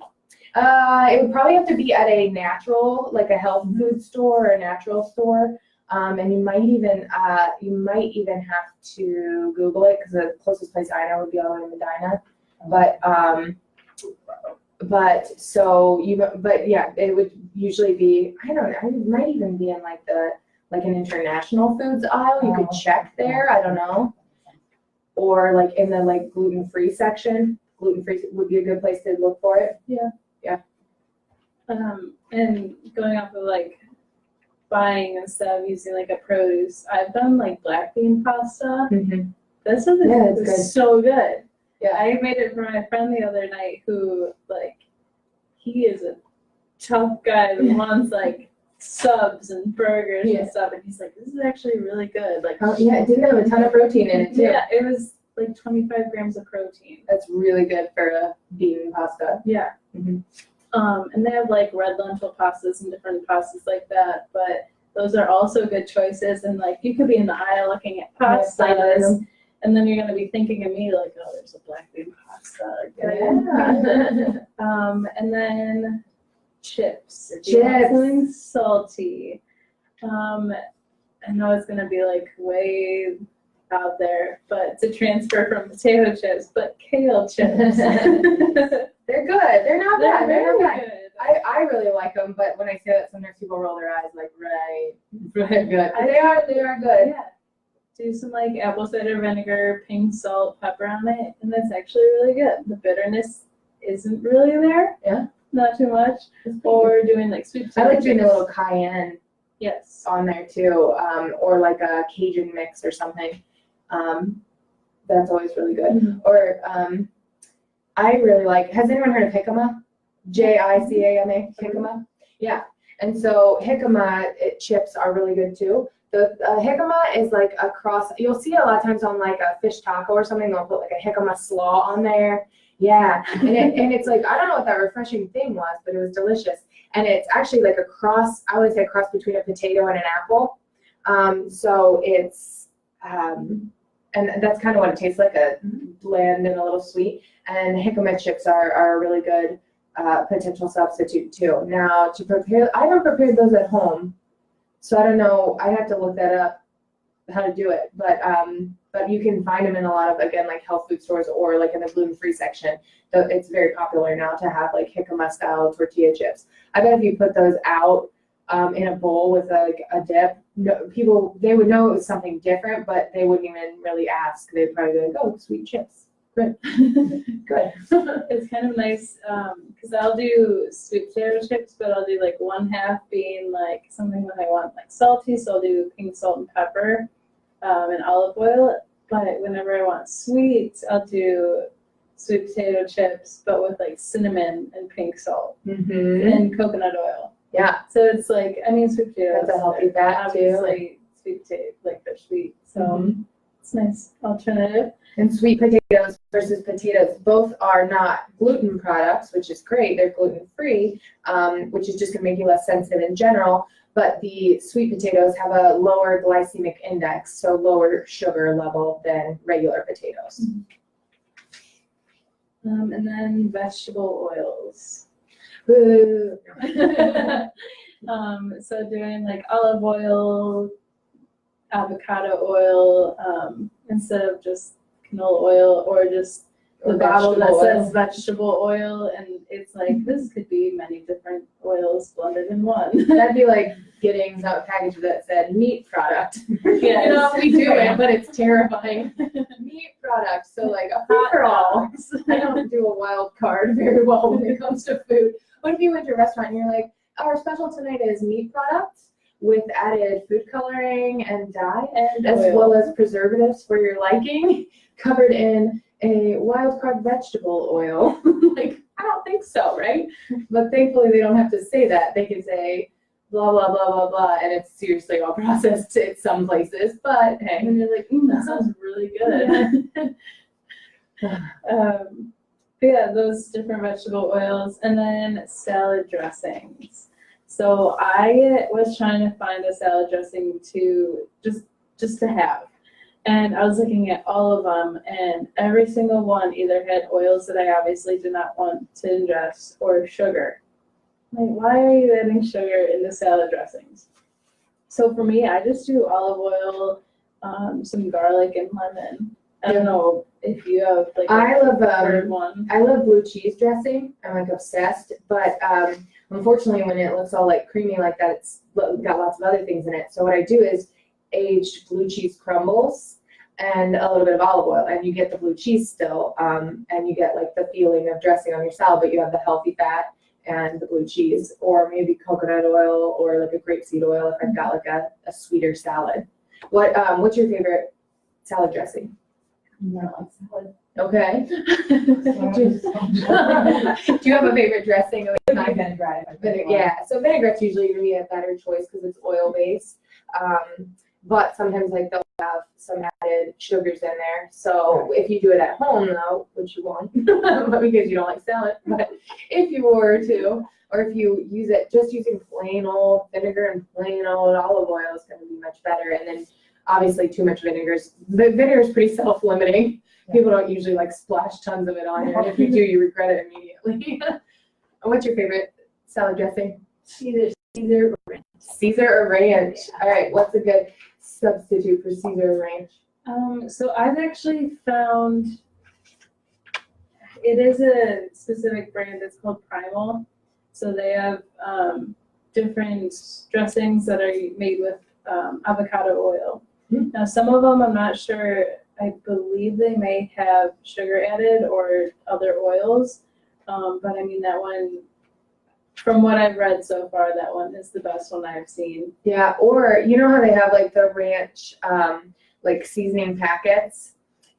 It would probably have to be at a natural, like a health food store or a natural store, and you might even have to Google it because the closest place I know would be all in Medina, but yeah, it would usually be, I don't know, it might even be in like an international foods aisle. You could check there. I don't know. Or like in the like gluten-free section. Gluten-free would be a good place to look for it. Yeah. Yeah. And going off of like buying instead of using like a produce, I've done like black bean pasta. Mm-hmm. This is Yeah, it's good. so good. Yeah. I made it for my friend the other night who, like, he is a tough guy who wants, like, subs and burgers and stuff. And he's like, this is actually really good. Like, Oh, yeah, it did have a ton of protein in it too. yeah, it was like 25 grams of protein. That's really good for a bean pasta. Yeah. Mhm. And they have like red lentil pastas and different pastas like that, but those are also good choices. And like you could be in the aisle looking at Yes, I pastas, know. and then you're gonna be thinking of me like, oh, there's a black bean pasta. Yeah. And then chips. If you want something salty. I know it's gonna be like way out there, but to transfer from potato chips, but kale chips. They're good. They're not bad. They're very not bad. good. I really like them, but when I say that, sometimes people roll their eyes like, right, good. They are good. Yeah. Do some like apple cider vinegar, pink salt, pepper on it, and that's actually really good. The bitterness isn't really there. Yeah. Not too much. Or doing like sweet I potato like doing a chips. little cayenne Yes. on there too, or like a Cajun mix or something. That's always really good. Mhm. Or I really like, has anyone heard of jicama? Jicama, jicama? Yeah. And so jicama chips are really good too. The jicama is like a cross, you'll see it a lot of times on like a fish taco or something, they'll put like a jicama slaw on there. Yeah. And it's like, I don't know what that refreshing thing was, but it was delicious. And it's actually like a cross, I always say a cross between a potato and an apple. So it's, and that's kind of what it tastes like, a bland and a little sweet. And jicama chips are a really good potential substitute too. Now to prepare, I haven't prepared those at home, so I don't know. I have to look that up how to do it. But you can find them in a lot of, again, like health food stores or like in the gluten-free section. So it's very popular now to have like jicama style tortilla chips. I bet if you put those out in a bowl with like a dip, no, people, they would know it was something different, but they wouldn't even really ask. They'd probably be like, oh, sweet chips. Good. Good. It's kind of nice because I'll do sweet potato chips, but I'll do like one half being like something that I want like salty, so I'll do pink salt and pepper and olive oil. But whenever I want sweet, I'll do sweet potato chips, but with like cinnamon and pink salt and coconut oil. Yeah. So it's like, I mean, sweet potatoes. That's a healthy fat too. Obviously, sweet potato, like they're sweet. So it's a nice alternative. And sweet potatoes versus potatoes, both are not gluten products, which is great. They're gluten-free, which is just going to make you less sensitive in general. But the sweet potatoes have a lower glycemic index, so lower sugar level than regular potatoes. And then vegetable oils. Boo. So doing like olive oil, avocado oil, instead of just canola oil, or just the Or bottle that vegetable says oil. vegetable oil, and it's like this could be many different oils blended in one. That'd be like getting a package that said meat product. Yes. You know, we do it, but it's terrifying. Meat product, so like a free for all. I don't do a wild card very well when it comes to food. What if you went to a restaurant and you're like, our special tonight is meat products with added food coloring and dye, And as oil. well as preservatives for your liking, covered in a wild card vegetable oil. Like, I don't think so, right? But thankfully they don't have to say that. They can say blah, blah, blah, blah, blah, and it's seriously all processed in some places, but hey. And you're like, that sounds really good. But yeah, those different vegetable oils, and then salad dressings. So I was trying to find a salad dressing to just to have. And I was looking at all of them, and every single one either had oils that I obviously did not want to ingest or sugar. Like, why are you adding sugar into salad dressings? So for me, I just do olive oil, some garlic, and lemon. I don't know if you have like I love preferred one. I love blue cheese dressing. I'm like obsessed, but unfortunately when it looks all like creamy like that, it's got lots of other things in it. So what I do is aged blue cheese crumbles and a little bit of olive oil, and you get the blue cheese still, and you get like the feeling of dressing on your salad, but you have the healthy fat and the blue cheese, or maybe coconut oil or like a grapeseed oil if I've got like a sweeter salad. What's your favorite salad dressing? More like salad. Okay. Do Do you have a favorite dressing? my vinaigrette. Yeah, so vinaigrette's usually gonna be a better choice because it's oil based. But sometimes like they'll have some added sugars in there. So if you do it at home though, which you won't, but because you don't like salad, but if you were to, or if you use it just using plain old vinegar and plain old olive oil is gonna be much better. And then obviously too much the vinegar is pretty self-limiting. People don't usually like splash tons of it on there. And if you do, you regret it immediately. What's your favorite salad dressing? Either Caesar or ranch. Caesar or ranch? All right, what's a good substitute for Caesar or ranch? So I've actually found it is a specific brand. It's called Primal. So they have different dressings that are made with avocado oil. Hmm. Now some of them I'm not sure. I believe they may have sugar added or other oils. But I mean that one, from what I've read so far, that one is the best one I've seen. Yeah, or you know how they have like the ranch like seasoning packets?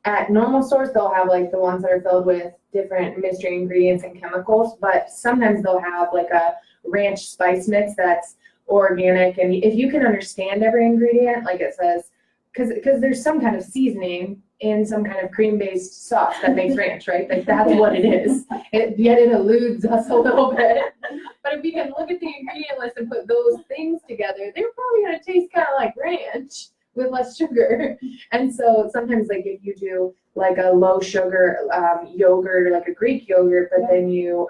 At normal stores, they'll have like the ones that are filled with different mystery ingredients and chemicals, but sometimes they'll have like a ranch spice mix that's organic. And if you can understand every ingredient, like it says, because there's some kind of seasoning in some kind of cream-based sauce that makes ranch, right? Like that's what it is. Yet it eludes us a little bit. But if you can look at the ingredient list and put those things together, they're probably gonna taste kind of like ranch with less sugar. And so sometimes like if you do like a low sugar yogurt, like a Greek yogurt, but then you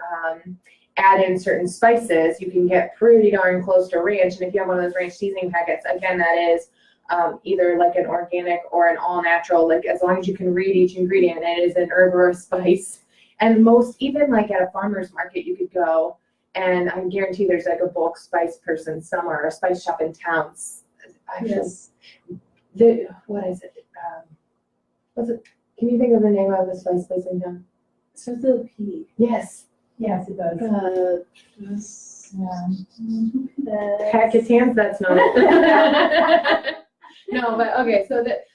add in certain spices, you can get pretty darn close to ranch. And if you have one of those ranch seasoning packets, again, that is either like an organic or an all natural, like as long as you can read each ingredient, it is an herb or a spice. And most, even like at a farmer's market, you could go and I guarantee there's like a bulk spice person somewhere, or a spice shop in towns. Yes. What is it? What's it? Can you think of the name of the spice place in town? It starts with a P. Yes, it does. Packetans, that's not it. No, but okay,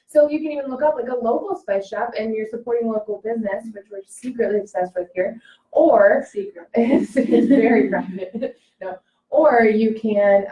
so you can even look up like a local spice shop and you're supporting local business, which we're secretly obsessed with here, or Secret. it's very private. No, or you can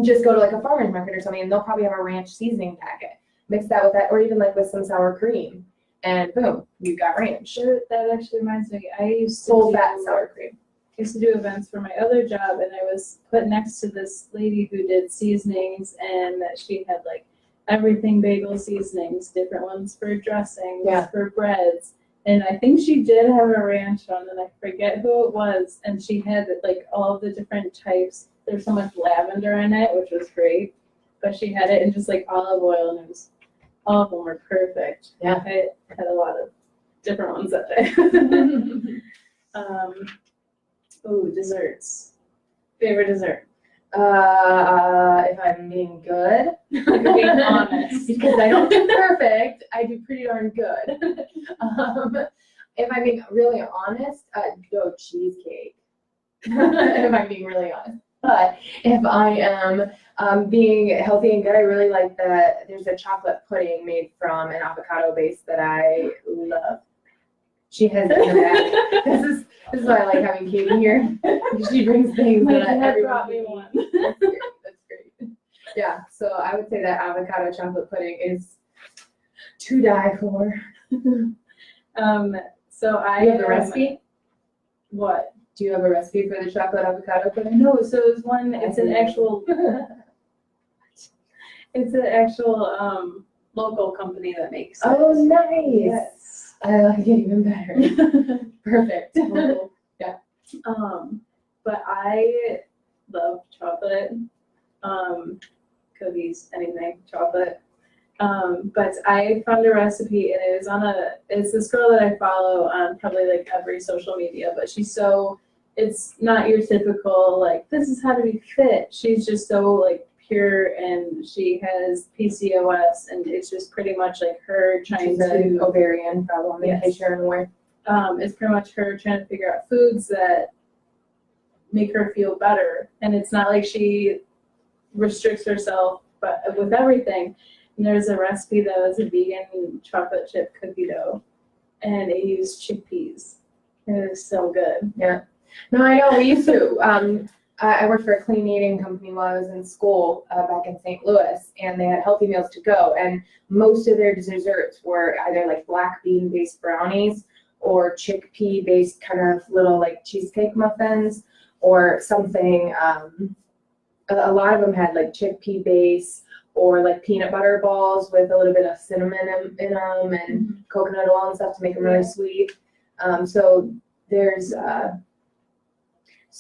just go to like a farmer's market or something and they'll probably have a ranch seasoning packet. Mix that with that, or even like with some sour cream, and boom, you've got ranch. Sure, that actually reminds me. I used to Full do, fat sour cream. used to do events for my other job, and I was put next to this lady who did seasonings, and she had like everything bagel seasonings, different ones for dressings, Yeah. for breads. And I think she did have a ranch one, and I forget who it was. And she had like all of the different types. There's so much lavender in it, which was great. But she had it in just like olive oil, and it was, all of them were perfect. Yeah. I had a lot of different ones that day. Ooh, desserts. Favorite dessert? If I'm being good, If you're being honest. because I don't do perfect, I do pretty darn good. If I'm being really honest, cheesecake. If I'm being really honest. But if I am being healthy and good, I really like there's a chocolate pudding made from an avocado base that I love. She has it in the bag. This is why I like having Katie here. She brings things My that dad everyone brought me can eat. one. That's great. Yeah, so I would say that avocado chocolate pudding is to die for. So I Do you have the recipe? What? Do you have a recipe for the chocolate avocado pudding? No, so it's one. It's an actual. It's an actual local company that makes it. Oh, nice. Yes. I like it even better. Perfect. Yeah. But I love chocolate. Cookies, anything, chocolate. But I found a recipe, and it's this girl that I follow on probably like every social media, but it's not your typical, like, this is how to be fit. She's just so like pure, and she has PCOS, and it's just pretty much like her trying to ovarian problem, in Yes. case you're unaware. It's pretty much her trying to figure out foods that make her feel better. And it's not like she restricts herself but with everything. there's a recipe that was a vegan chocolate chip cookie dough, and it used chickpeas. It was so good. Yeah. No, I know. We used to. I worked for a clean eating company while I was in school back in St. Louis, and they had healthy meals to go. And most of their desserts were either like black bean based brownies or chickpea based kind of little like cheesecake muffins or something. A lot of them had like chickpea base or like peanut butter balls with a little bit of cinnamon in them and coconut oil and stuff to make them really sweet. So there's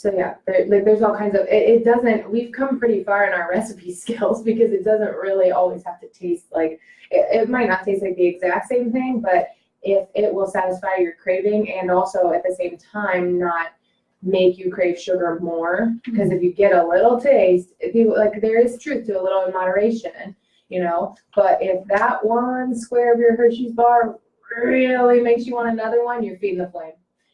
there's all kinds of, it doesn't, we've come pretty far in our recipe skills because it doesn't really always have to taste like, it might not taste like the exact same thing, but if it will satisfy your craving and also at the same time not make you crave sugar more, because if you get a little taste, like there is truth to a little in moderation, you know, but if that one square of your Hershey's bar really makes you want another one, you're feeding the flame.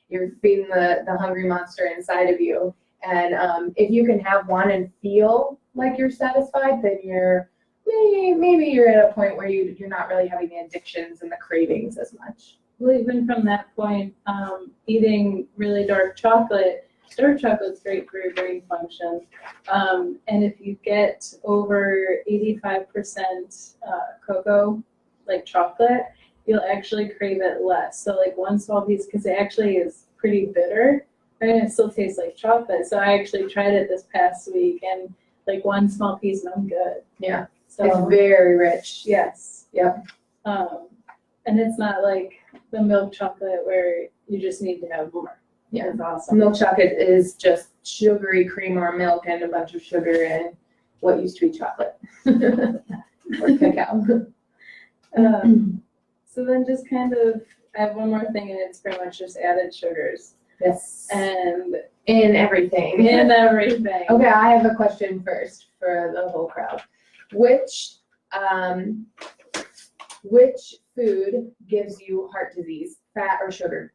You're feeding the hungry monster inside of you. And if you can have one and feel like you're satisfied, then maybe you're at a point where you're not really having the addictions and the cravings as much. Well, even from that point, eating really dark chocolate's great for your brain function. And if you get over 85% cocoa, like chocolate, you'll actually crave it less. So like one small piece, because it actually is pretty bitter, right? And it still tastes like chocolate. So I actually tried it this past week, and like one small piece and I'm good. Yeah. So It's very rich. yes. Yep. And it's not like the milk chocolate where you just need to have more. Yeah. It's awesome. Milk chocolate is just sugary cream or milk and a bunch of sugar and what used to be chocolate. Or cacao. So then just kind of, I have one more thing, and it's pretty much just added sugars. Yes. And In everything. in everything. Okay, I have a question first for the whole crowd. Which food gives you heart disease, fat or sugar?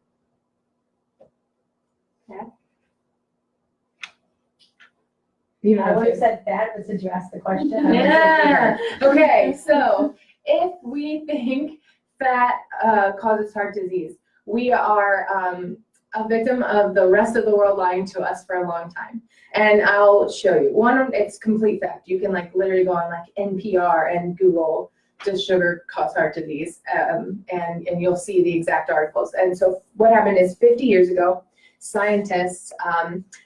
Fat. You I know, would have said that, but since you asked the question. yeah. Okay, so if we think fat causes heart disease, we are a victim of the rest of the world lying to us for a long time. And I'll show you. One, it's complete fact. You can like literally go on like NPR and Google, does sugar cause heart disease? And you'll see the exact articles. And so what happened is 50 years ago, scientists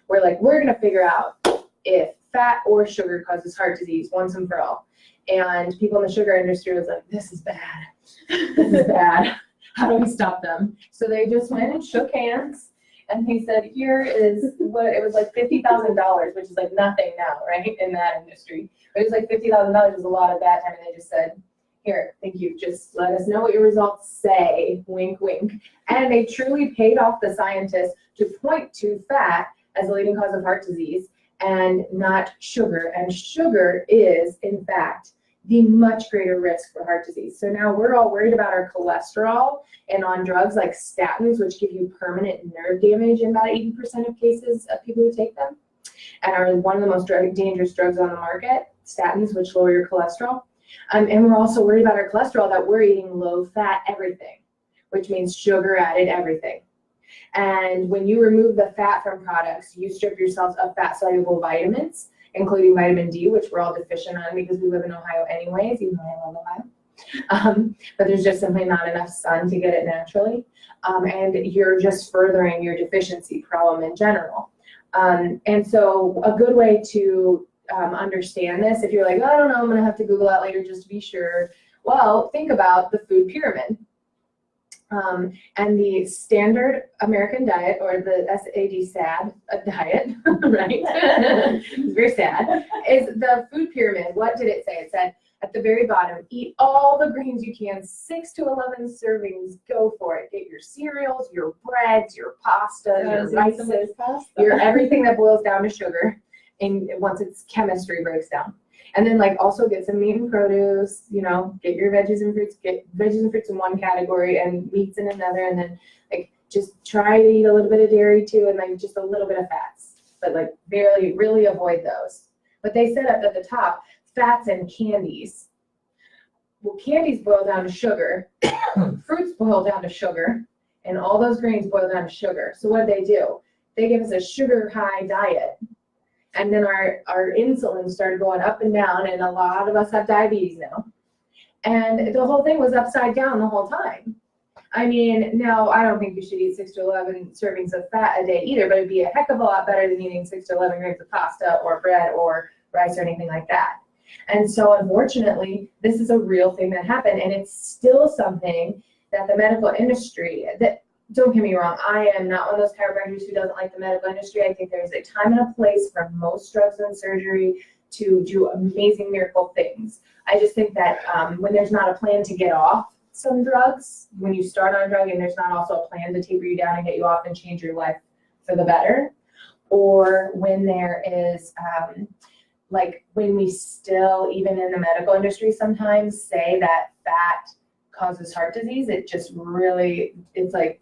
were like, we're gonna figure out if fat or sugar causes heart disease once and for all. And people in the sugar industry was like, this is bad. This is bad. How do we stop them? So they just went and shook hands. And he said, here is what, it was like $50,000, which is like nothing now, right, in that industry. But it was like $50,000 was a lot at that time. And they just said, here, thank you. Just let us know what your results say. Wink, wink. And they truly paid off the scientists to point to fat as the leading cause of heart disease and not sugar. And sugar is, in fact, the much greater risk for heart disease. So now we're all worried about our cholesterol and on drugs like statins, which give you permanent nerve damage in about 80% of cases of people who take them, and are one of the most dangerous drugs on the market, statins, which lower your cholesterol. And we're also worried about our cholesterol that we're eating low-fat everything, which means sugar added everything. And when you remove the fat from products, you strip yourselves of fat-soluble vitamins, including vitamin D, which we're all deficient on because we live in Ohio anyways, even though I love Ohio. But there's just simply not enough sun to get it naturally. And you're just furthering your deficiency problem in general. And so a good way to understand this, if you're like, oh, I don't know, I'm going to have to Google that later just to be sure. Well, think about the food pyramid. And the standard American diet, or the SAD diet, right? It's very sad, is the food pyramid. What did it say? It said at the very bottom, eat all the grains you can, 6 to 11 servings, go for it. Get your cereals, your breads, your pastas, your rices, your everything that boils down to sugar, and once its chemistry breaks down. And then like also get some meat and produce, you know, get your veggies and fruits, get veggies and fruits in one category and meats in another. And then like just try to eat a little bit of dairy too, and like just a little bit of fats, but like really avoid those. But they said up at the top, fats and candies well, candies boil down to sugar, fruits boil down to sugar, and all those grains boil down to sugar. So what do? They give us a sugar high diet. And then our insulin started going up and down, and a lot of us have diabetes now. And the whole thing was upside down the whole time. I mean, now I don't think you should eat 6 to 11 servings of fat a day either, but it'd be a heck of a lot better than eating 6 to 11 grams of pasta or bread or rice or anything like that. And so unfortunately, this is a real thing that happened, and it's still something that the medical industry, that, don't get me wrong, I am not one of those chiropractors who doesn't like the medical industry. I think there's a time and a place for most drugs and surgery to do amazing miracle things. I just think that when there's not a plan to get off some drugs, when you start on a drug and there's not also a plan to taper you down and get you off and change your life for the better, or when there is like when we still, even in the medical industry sometimes, say that fat causes heart disease, it just really, it's like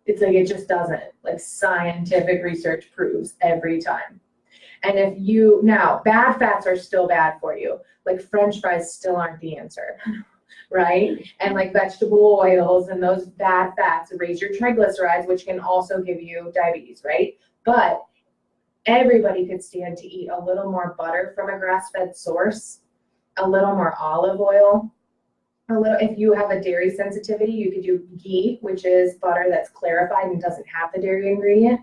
it just doesn't. Like scientific research proves every time. And if you, now bad fats are still bad for you. Like French fries still aren't the answer, right? And like vegetable oils and those bad fats raise your triglycerides, which can also give you diabetes, right? But everybody could stand to eat a little more butter from a grass-fed source, a little more olive oil, a little, if you have a dairy sensitivity, you could do ghee, which is butter that's clarified and doesn't have the dairy ingredient,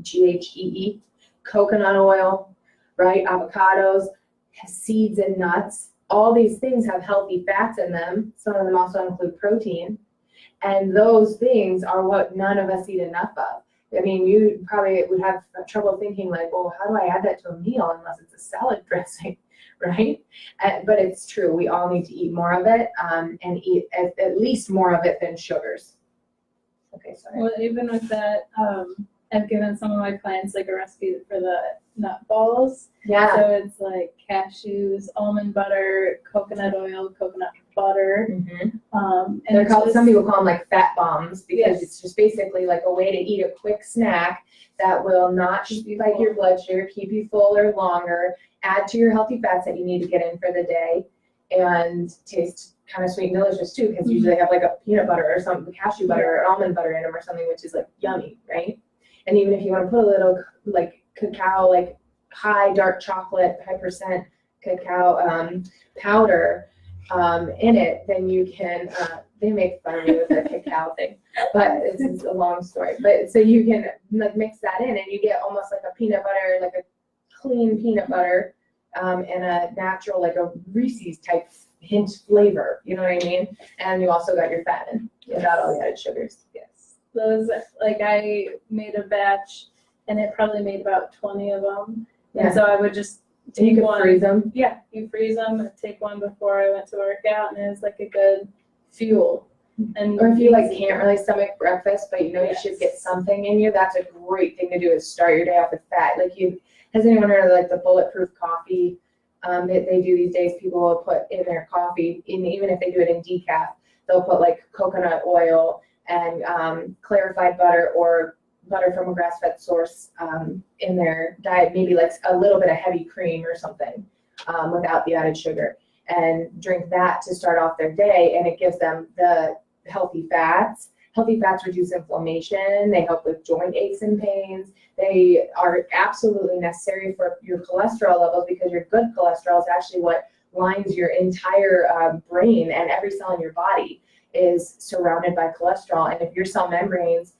GHEE, coconut oil, right? Avocados, seeds and nuts. All these things have healthy fats in them. Some of them also include protein. And those things are what none of us eat enough of. I mean, you probably would have trouble thinking like, well, how do I add that to a meal unless it's a salad dressing, right? But it's true. We all need to eat more of it and eat at least more of it than sugars. Okay, sorry. Well, even with that, I've given some of my clients like a recipe for the nut balls. Yeah. So it's like cashews, almond butter, coconut oil, coconut butter. Mm-hmm. And They're it's called, just, some people call them like fat bombs because Yes. it's just basically like a way to eat a quick snack that will not spike your blood sugar, keep you fuller longer, add to your healthy fats that you need to get in for the day, and taste kind of sweet and delicious too, because usually they have like a peanut butter or something, cashew butter or almond butter in them or something, which is like yummy, right? And even if you want to put a little like cacao, like high dark chocolate, high percent cacao powder in it, then you can, they make fun of me with the cacao thing, but it's a long story. But so you can like mix that in and you get almost like a peanut butter, like a clean peanut butter and a natural, like a Reese's type hint flavor, you know what I mean? And you also got your fat in without all the added sugars. yes. Those, like I made a batch and it probably made about 20 of them. Yeah. And so I would just And you take can one. freeze them. Yeah, you freeze them, take one before I went to work out, and it was like a good fuel. And Or if you like can't really stomach breakfast, but you know you Yes. should get something in you, that's a great thing to do is start your day off with fat. Like has anyone heard of like the bulletproof coffee that they do these days? People will put in their coffee, even if they do it in decaf, they'll put like coconut oil and clarified butter or butter from a grass-fed source in their diet, maybe like a little bit of heavy cream or something without the added sugar, and drink that to start off their day, and it gives them the healthy fats. Healthy fats reduce inflammation, they help with joint aches and pains, they are absolutely necessary for your cholesterol levels because your good cholesterol is actually what lines your entire brain, and every cell in your body is surrounded by cholesterol, and if your cell membranes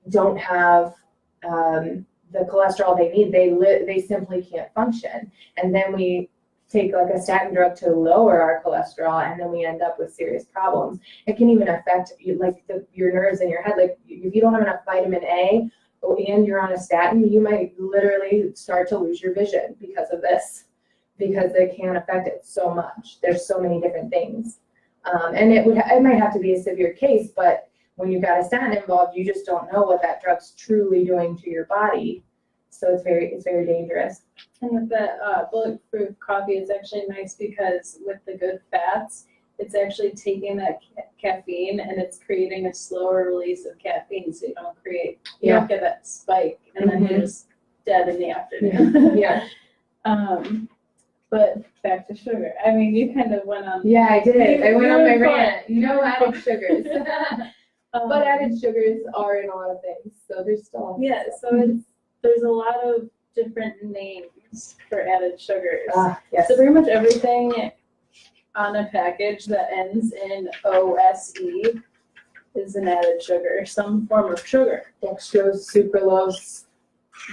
don't have the cholesterol they need, they simply can't function. And then we take like a statin drug to lower our cholesterol, and then we end up with serious problems. It can even affect like your nerves in your head. Like if you don't have enough vitamin A and you're on a statin, you might literally start to lose your vision because of this, because they can affect it so much. There's so many different things. And it might have to be a severe case, but when you've got a statin involved, you just don't know what that drug's truly doing to your body. So it's very dangerous. And with the bulletproof coffee, it's actually nice because with the good fats, it's actually taking that caffeine and it's creating a slower release of caffeine, so you don't get that spike, and then you're just dead in the afternoon. Yeah. But back to sugar. I mean, you kind of went on. Yeah, I did. I went on my You were rant. fun. You know, You were added fun. sugars. Um, But added sugars are in a lot of things, so there's still. Yeah, so there's a lot of different names for added sugars. Yes. So pretty much everything on a package that ends in OSE is an added sugar, some form of sugar. Dextrose, sucralose.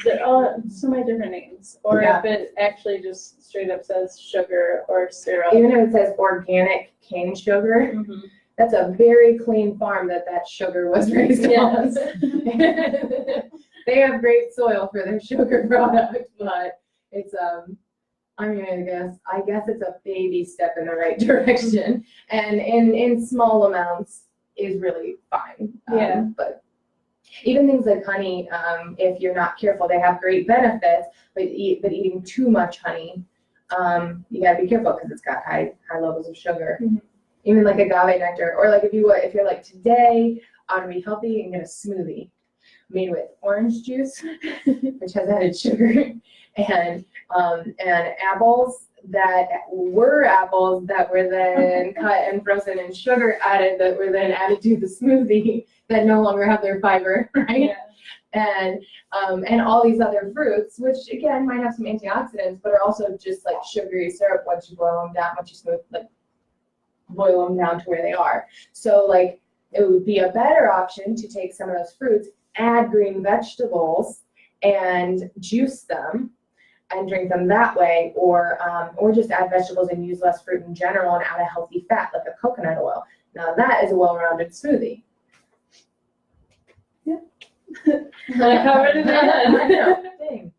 There are so many different names. Or Yeah. if it actually just straight up says sugar or syrup. Even if it says organic cane sugar, Mhm. that's a very clean farm that sugar was raised Yes. on. They have great soil for their sugar product, but it's I mean, I guess it's a baby step in the right direction, and in small amounts is really fine. Yeah. But even things like honey, if you're not careful, they have great benefits, but eating too much honey, you gotta be careful because it's got high levels of sugar. Mhm. Even like agave nectar, or like if you're like, today I want to be healthy and get a smoothie made with orange juice, which has added sugar, and apples that were then cut and frozen and sugar added that were then added to the smoothie that no longer have their fiber, right? Yeah. And all these other fruits, which again might have some antioxidants, but are also just like sugary syrup once you boil them down, boil them down to where they are. So like it would be a better option to take some of those fruits, add green vegetables, and juice them and drink them that way, or just add vegetables and use less fruit in general and add a healthy fat like a coconut oil. Now that is a well-rounded smoothie. Yeah. I covered it again. I know. Dang.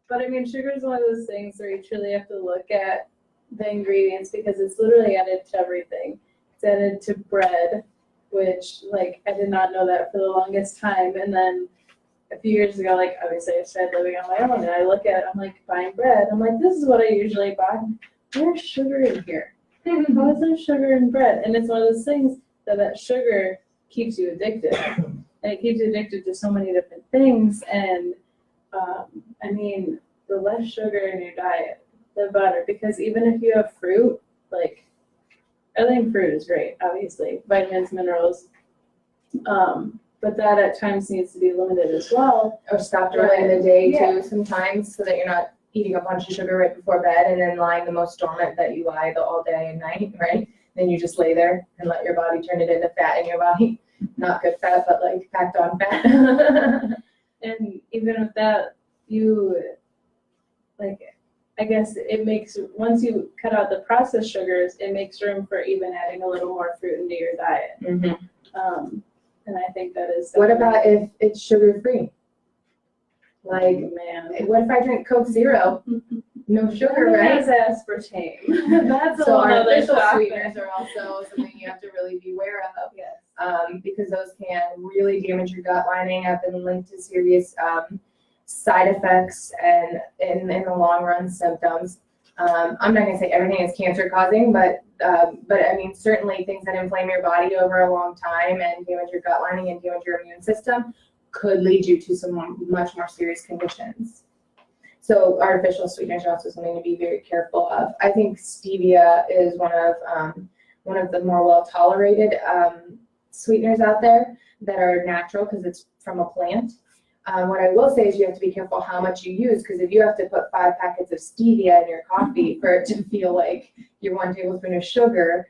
But I mean, sugar is one of those things where you truly have to look at the ingredients because it's literally added to everything. It's added to bread, which like I did not know that for the longest time. And then a few years ago, like obviously I started living on my own and I look at it, I'm like buying bread. I'm like, this is what I usually buy. There's sugar in here. How is there sugar in bread? And it's one of those things that sugar keeps you addicted. And it keeps you addicted to so many different things. And I mean, the less sugar in your diet, the better. Because even if you have fruit, like I think fruit is great, obviously, vitamins, minerals. But that at times needs to be limited as well. Or stop during the day Yeah. too sometimes, so that you're not eating a bunch of sugar right before bed and then lying the most dormant that you lie all day and night, right? Then you just lay there and let your body turn it into fat in your body. Not good fat, but like packed on fat. And even with that, you, like, I guess it makes, once you cut out the processed sugars, it makes room for even adding a little more fruit into your diet. Mm-hmm. And I think that is. What about if it's sugar-free? Like, Man. what if I drink Coke Zero? No sugar, right? It has aspartame. That's a So whole our other artificial topic. sweeteners are also something you have to really be aware of. Yes. Because those can really damage your gut lining. I've been linked to serious side effects and in the long run symptoms. I'm not gonna say everything is cancer causing, but I mean certainly things that inflame your body over a long time and damage your gut lining and damage your immune system could lead you to some much more serious conditions. So artificial sweeteners are also something to be very careful of. I think stevia is one of the more well tolerated sweeteners out there that are natural because it's from a plant. What I will say is you have to be careful how much you use, because if you have to put 5 packets of stevia in your coffee for it to feel like your 1 tablespoon of sugar,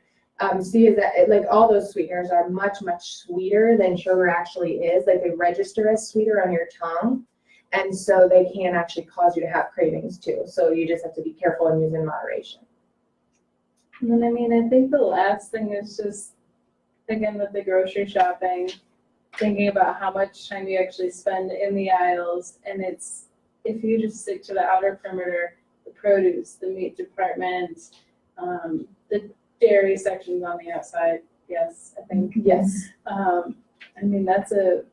see is that like all those sweeteners are much sweeter than sugar actually is. Like they register as sweeter on your tongue, and so they can actually cause you to have cravings too. So you just have to be careful and use in moderation. And then I mean, I think the last thing is just, again, with the grocery shopping, thinking about how much time you actually spend in the aisles. And it's, if you just stick to the outer perimeter, the produce, the meat department, the dairy sections on the outside, yes, I think. Yes. I mean, that's a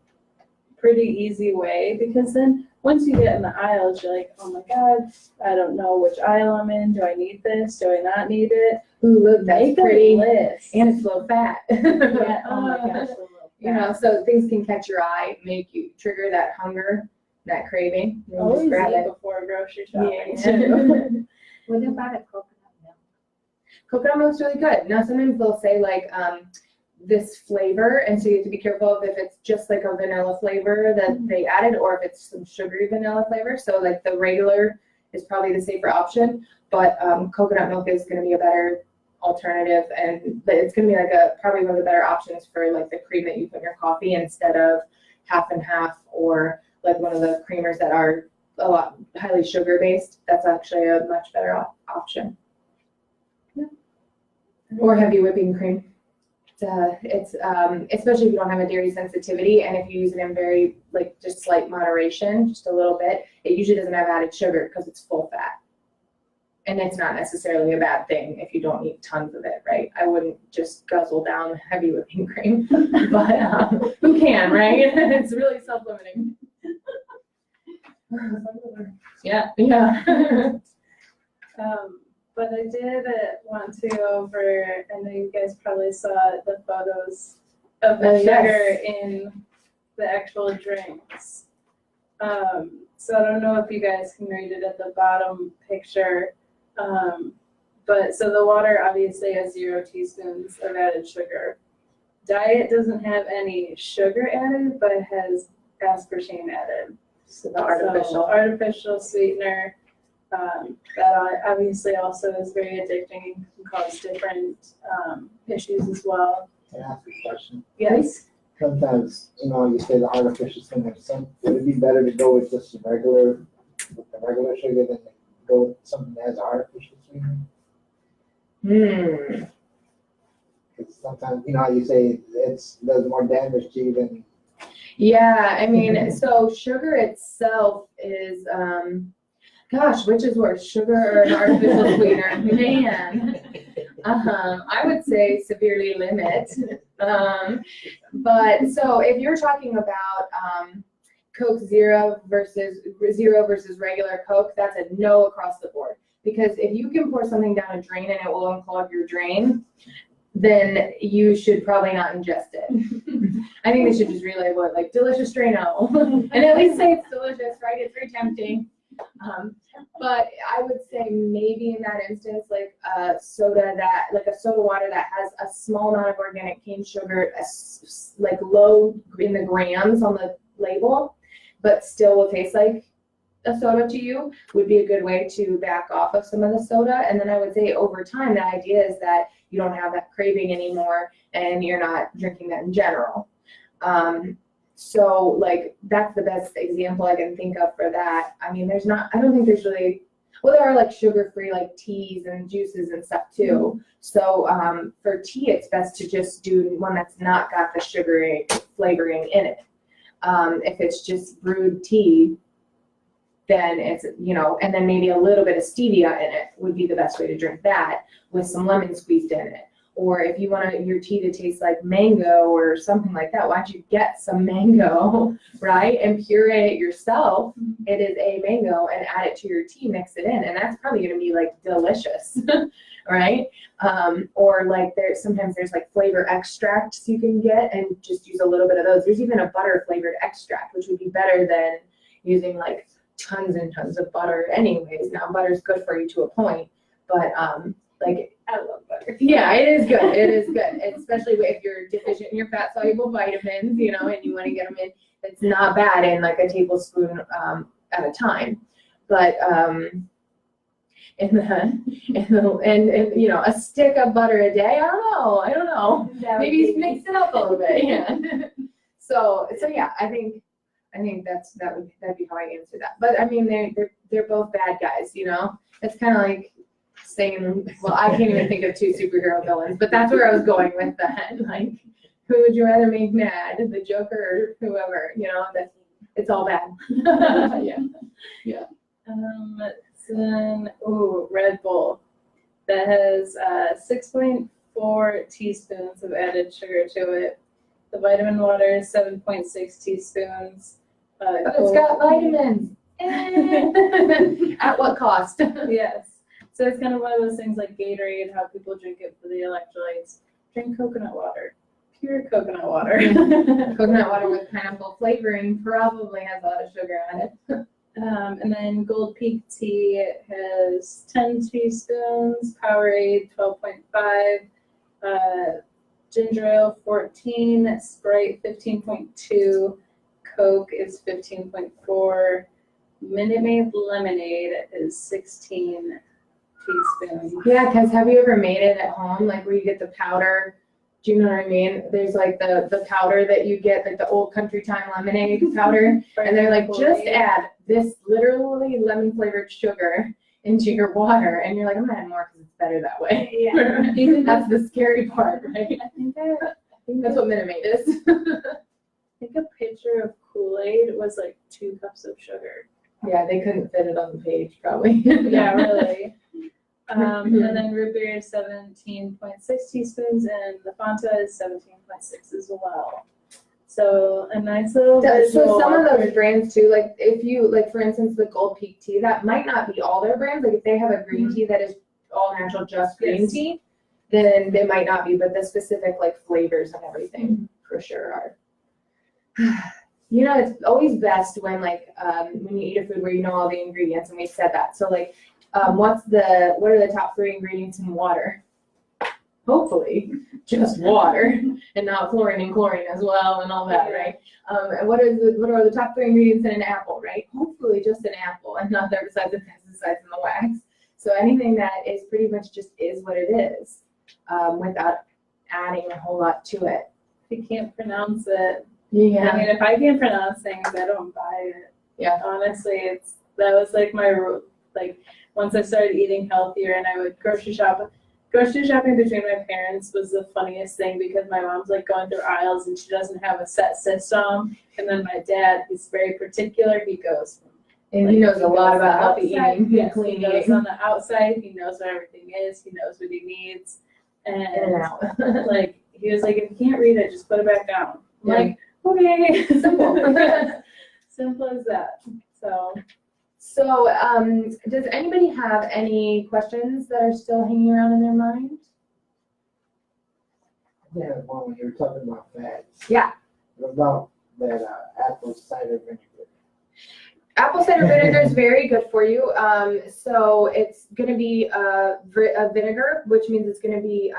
pretty easy way, because then once you get in the aisles, you're like, oh my God, I don't know which aisle I'm in. Do I need this? Do I not need it? Ooh, look, that's Make a pretty. list. And it's low fat. Yeah, oh my gosh. You know, so things can catch your eye, make you trigger that hunger, that craving. And Always just grab eat it. before grocery shopping. Yeah. What about a coconut milk? Coconut milk's really good. Now, sometimes they'll say like, this flavor, and so you have to be careful of if it's just like a vanilla flavor that they added, or if it's some sugary vanilla flavor. So like the regular is probably the safer option, but coconut milk is going to be a better alternative, and it's going to be like probably one of the better options for like the cream that you put in your coffee instead of half and half, or like one of the creamers that are a lot highly sugar based. That's actually a much better option. Yeah. Or heavy whipping cream. It's especially if you don't have a dairy sensitivity, and if you use it in very like just slight moderation, just a little bit, it usually doesn't have added sugar because it's full fat. And it's not necessarily a bad thing if you don't eat tons of it, right? I wouldn't just guzzle down heavy whipping cream, but who can, right? It's really self-limiting. Yeah. But I did want to go over, I know you guys probably saw the photos of the sugar in the actual drinks. So I don't know if you guys can read it at the bottom picture. But so the water obviously has 0 teaspoons of added sugar. Diet doesn't have any sugar added, but it has aspartame added. So the artificial sweetener. That obviously also is very addicting and can cause different issues as well. Can I ask a question? Yes. Sometimes, you say the artificial sweetener. Would it be better to go with just the regular sugar than to go with something that has artificial sweetener? Because sometimes, how you say it does more damage to you than. Yeah, I mean, so sugar itself is, gosh, which is worse, sugar or an artificial sweetener? Man, I would say severely limit. But so if you're talking about Coke Zero versus regular Coke, that's a no across the board. Because if you can pour something down a drain and it will unclog your drain, then you should probably not ingest it. I think they should just relabel it like delicious Drano, and at least say it's delicious, right? It's very tempting. But I would say maybe in that instance, like a soda water that has a small amount of organic cane sugar, like low in the grams on the label, but still will taste like a soda to you, would be a good way to back off of some of the soda. And then I would say over time, the idea is that you don't have that craving anymore and you're not drinking that in general. So like that's the best example I can think of for that. I mean, I don't think there's really, well, there are like sugar-free like teas and juices and stuff too. So for tea, it's best to just do one that's not got the sugary flavoring in it. If it's just brewed tea, then it's, and then maybe a little bit of stevia in it would be the best way to drink that with some lemon squeezed in it. Or if you want your tea to taste like mango or something like that, why don't you get some mango, right? And puree it yourself. It is a mango, and add it to your tea, mix it in. And that's probably going to be like delicious, right? Or like sometimes there's like flavor extracts you can get and just use a little bit of those. There's even a butter flavored extract, which would be better than using like tons and tons of butter anyways. Now butter's good for you to a point, but like I love butter. yeah, it is good. It is good, especially if you're deficient in your fat soluble vitamins, and you want to get them in. It's not bad in like a tablespoon at a time, but and a stick of butter a day. I don't know. Maybe mix it up a little bit. Yeah. So yeah, I think that'd be how I answer that. But I mean, they're both bad guys. It's kind of like saying, well, I can't even think of 2 superhero villains, but that's where I was going with that. Like, who would you rather make mad, the Joker or whoever? That it's all bad. Yeah. So then, Red Bull that has 6.4 teaspoons of added sugar to it. The vitamin water is 7.6 teaspoons. But it's got vitamins. At what cost? Yes. So it's kind of one of those things like Gatorade, how people drink it for the electrolytes. Drink coconut water. Pure coconut water. Coconut water with pineapple flavoring probably has a lot of sugar in it. And then Gold Peak tea has 10 teaspoons, Powerade 12.5, ginger ale 14, Sprite 15.2, Coke is 15.4, Minute Maid lemonade is 16 teaspoons. Yeah, because have you ever made it at home, like where you get the powder? Do you know what I mean? There's like the powder that you get, like the old country time lemonade powder, and they're like, just add this literally lemon flavored sugar into your water, and you're like, I'm gonna add more because it's better that way. Yeah. That's the scary part, right? I think That's what Minute Maid is. I think a pitcher of Kool-Aid was like 2 cups of sugar. Yeah, they couldn't fit it on the page, probably. Yeah, really. And then root beer is 17.6 teaspoons, and the Fanta is 17.6 as well. So a nice little So visual. some of those brands too, like if you, like for instance, the Gold Peak tea, that might not be all their brands. Like if they have a green tea that is all natural, just green Yes. tea, then they might not be, but the specific like flavors and everything for sure are. You know, it's always best when like when you eat a food where you know all the ingredients, and we said that. So like, what are the top 3 ingredients in water? Hopefully, just water, and not fluorine and chlorine as well, and all that, right? And what are the top 3 ingredients in an apple, right? Hopefully, just an apple, and not the herbicides, the pesticides, and the wax. So anything that is pretty much just is what it is, without adding a whole lot to it. If you can't pronounce it, Yeah. I mean, if I can't pronounce things, I don't buy it. Yeah. Honestly, that was like my rule. Like once I started eating healthier, and I would grocery shop. Grocery shopping between my parents was the funniest thing because my mom's like going through aisles and she doesn't have a set system. And then my dad, he's very particular. He goes, And he knows a lot about healthy outside, eating, yes, clean he goes eating. on the outside. He knows where everything is. He knows what he needs. In and And out. like he was like, if you can't read it, just put it back down. I'm Yeah. like, okay, Simple. simple as that. So, does anybody have any questions that are still hanging around in their mind? Yeah, well, when you were talking about fats. Yeah. What about that apple cider vinegar? Apple cider vinegar is very good for you. So it's going to be a vinegar, which means it's going to be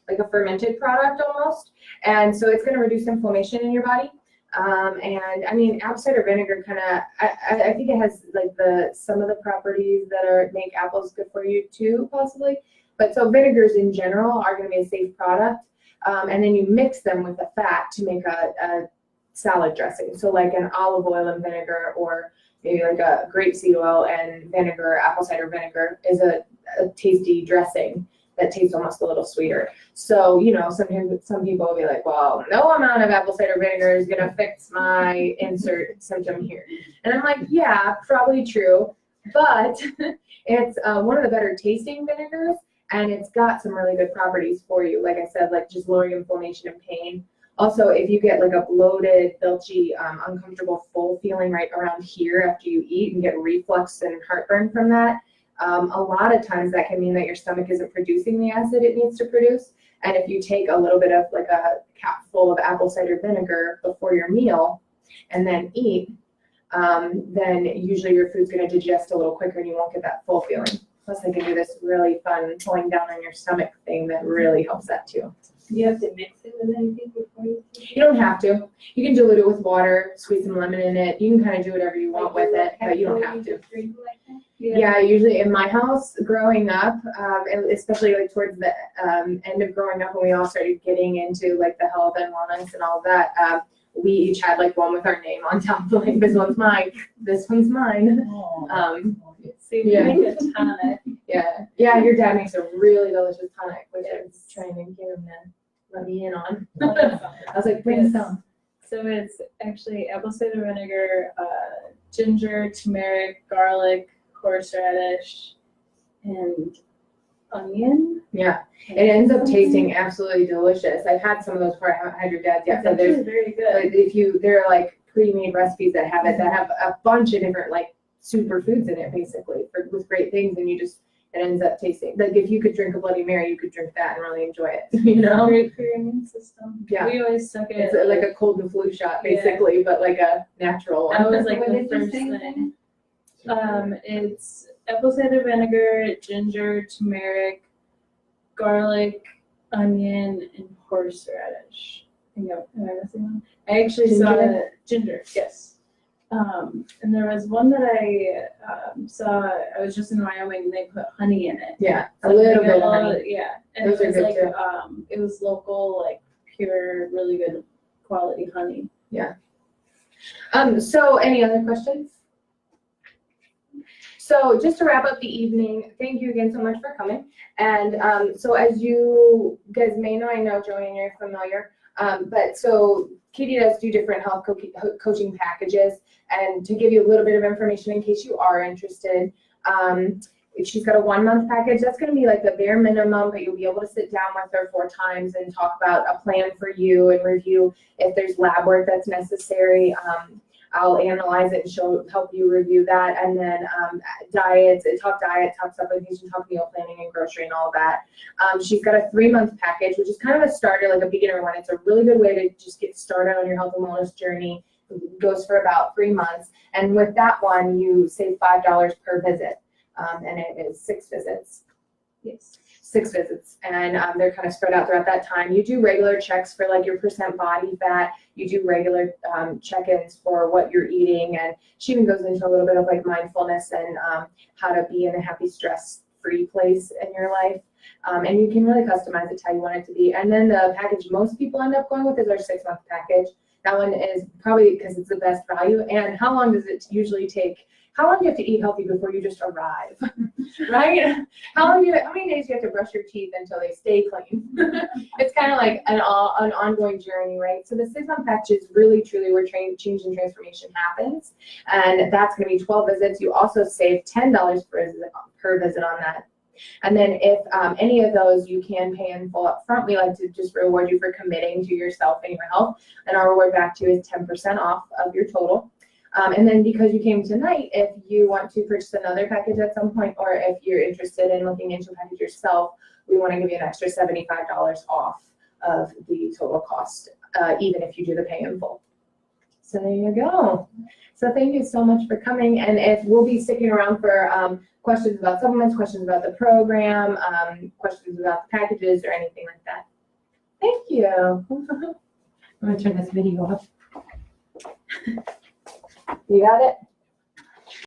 like a fermented product almost. And so it's going to reduce inflammation in your body. And I mean, apple cider vinegar kind of, I think it has like some of the properties that make apples good for you too, possibly. But so vinegars in general are going to be a safe product. And then you mix them with the fat to make a salad dressing. So like an olive oil and vinegar, or maybe like a grapeseed oil and vinegar, apple cider vinegar is a tasty dressing that tastes almost a little sweeter. So, you know, sometimes some people will be like, well, no amount of apple cider vinegar is going to fix my insert symptom here. And I'm like, yeah, probably true. But it's one of the better tasting vinegars, and it's got some really good properties for you. Like I said, like just lowering inflammation and pain. Also, if you get like a bloated, belchy, uncomfortable, full feeling right around here after you eat and get reflux and heartburn from that, a lot of times that can mean that your stomach isn't producing the acid it needs to produce. And if you take a little bit of like a cap full of apple cider vinegar before your meal and then eat, then usually your food's going to digest a little quicker and you won't get that full feeling. Plus, they can do this really fun pulling down on your stomach thing that really helps that too. Do you have to mix it with anything before you take it? You don't have to. You can dilute it with water, squeeze some lemon in it. You can kind of do whatever you want with it, but you don't have to. Drink like that? Yeah, usually in my house growing up, and especially like towards the end of growing up when we all started getting into like the health and wellness and all of that, we each had like one with our name on top, like this one's mine, this one's mine. See, we Yeah. make a tonic. Yeah, your dad makes a really delicious tonic, which I was trying to get him to let me in on. I was like, bring Yes. some. So it's actually apple cider vinegar, ginger, turmeric, garlic, horseradish, and onion. Yeah, it ends up tasting absolutely delicious. I've had some of those before. I haven't had your dad's yet, It's but actually very good. there are like pre-made recipes that have a bunch of different like superfoods in it, basically, with great things, and it ends up tasting like if you could drink a Bloody Mary, you could drink that and really enjoy it. You know, Great for your immune system. Yeah. We always took it. it's like a cold and flu shot, basically, but like a natural one. That was like What the did you first say thing. again? It's apple cider vinegar, ginger, turmeric, garlic, onion, and horseradish. Am I missing one? I actually saw ginger, yes. And there was one that I saw, I was just in Wyoming, and they put honey in it. Yeah, a Like, little they bit of got honey. Yeah, and Those it are was good like, too. it was local, like, pure, really good quality honey. So any other questions? So just to wrap up the evening, thank you again so much for coming. And so as you guys may know, I know Joanne, you're familiar, but so Katie does do different health coaching packages. And to give you a little bit of information in case you are interested, she's got a 1-month package. That's going to be like the bare minimum, but you'll be able to sit down with her 4 times and talk about a plan for you and review if there's lab work that's necessary. I'll analyze it and she'll help you review that. And then diets, talk diet, talk supplementation, talk meal planning and grocery and all of that. She's got a 3-month package, which is kind of a starter, like a beginner one. It's a really good way to just get started on your health and wellness journey. It goes for about 3 months. And with that one, you save $5 per visit. And it is 6 visits. Yes. 6 visits, and they're kind of spread out throughout that time. You do regular checks for like your percent body fat. You do regular check-ins for what you're eating, and she even goes into a little bit of like mindfulness and how to be in a happy, stress-free place in your life. And you can really customize it how you want it to be. And then the package most people end up going with is our 6-month package. That one is probably because it's the best value. And how long does it usually take? How long do you have to eat healthy before you just arrive, right? How many days do you have to brush your teeth until they stay clean? It's kind of like an ongoing journey, right? So the 6-month package is really, truly where change and transformation happens. And that's going to be 12 visits. You also save $10 per visit on that. And then if any of those you can pay in full up front, we like to just reward you for committing to yourself and your health. And our reward back to you is 10% off of your total. And then because you came tonight, if you want to purchase another package at some point, or if you're interested in looking into a package yourself, we want to give you an extra $75 off of the total cost, even if you do the pay in full. So there you go. So thank you so much for coming. And if we'll be sticking around for questions about supplements, questions about the program, questions about the packages or anything like that. Thank you. I'm going to turn this video off. You got it?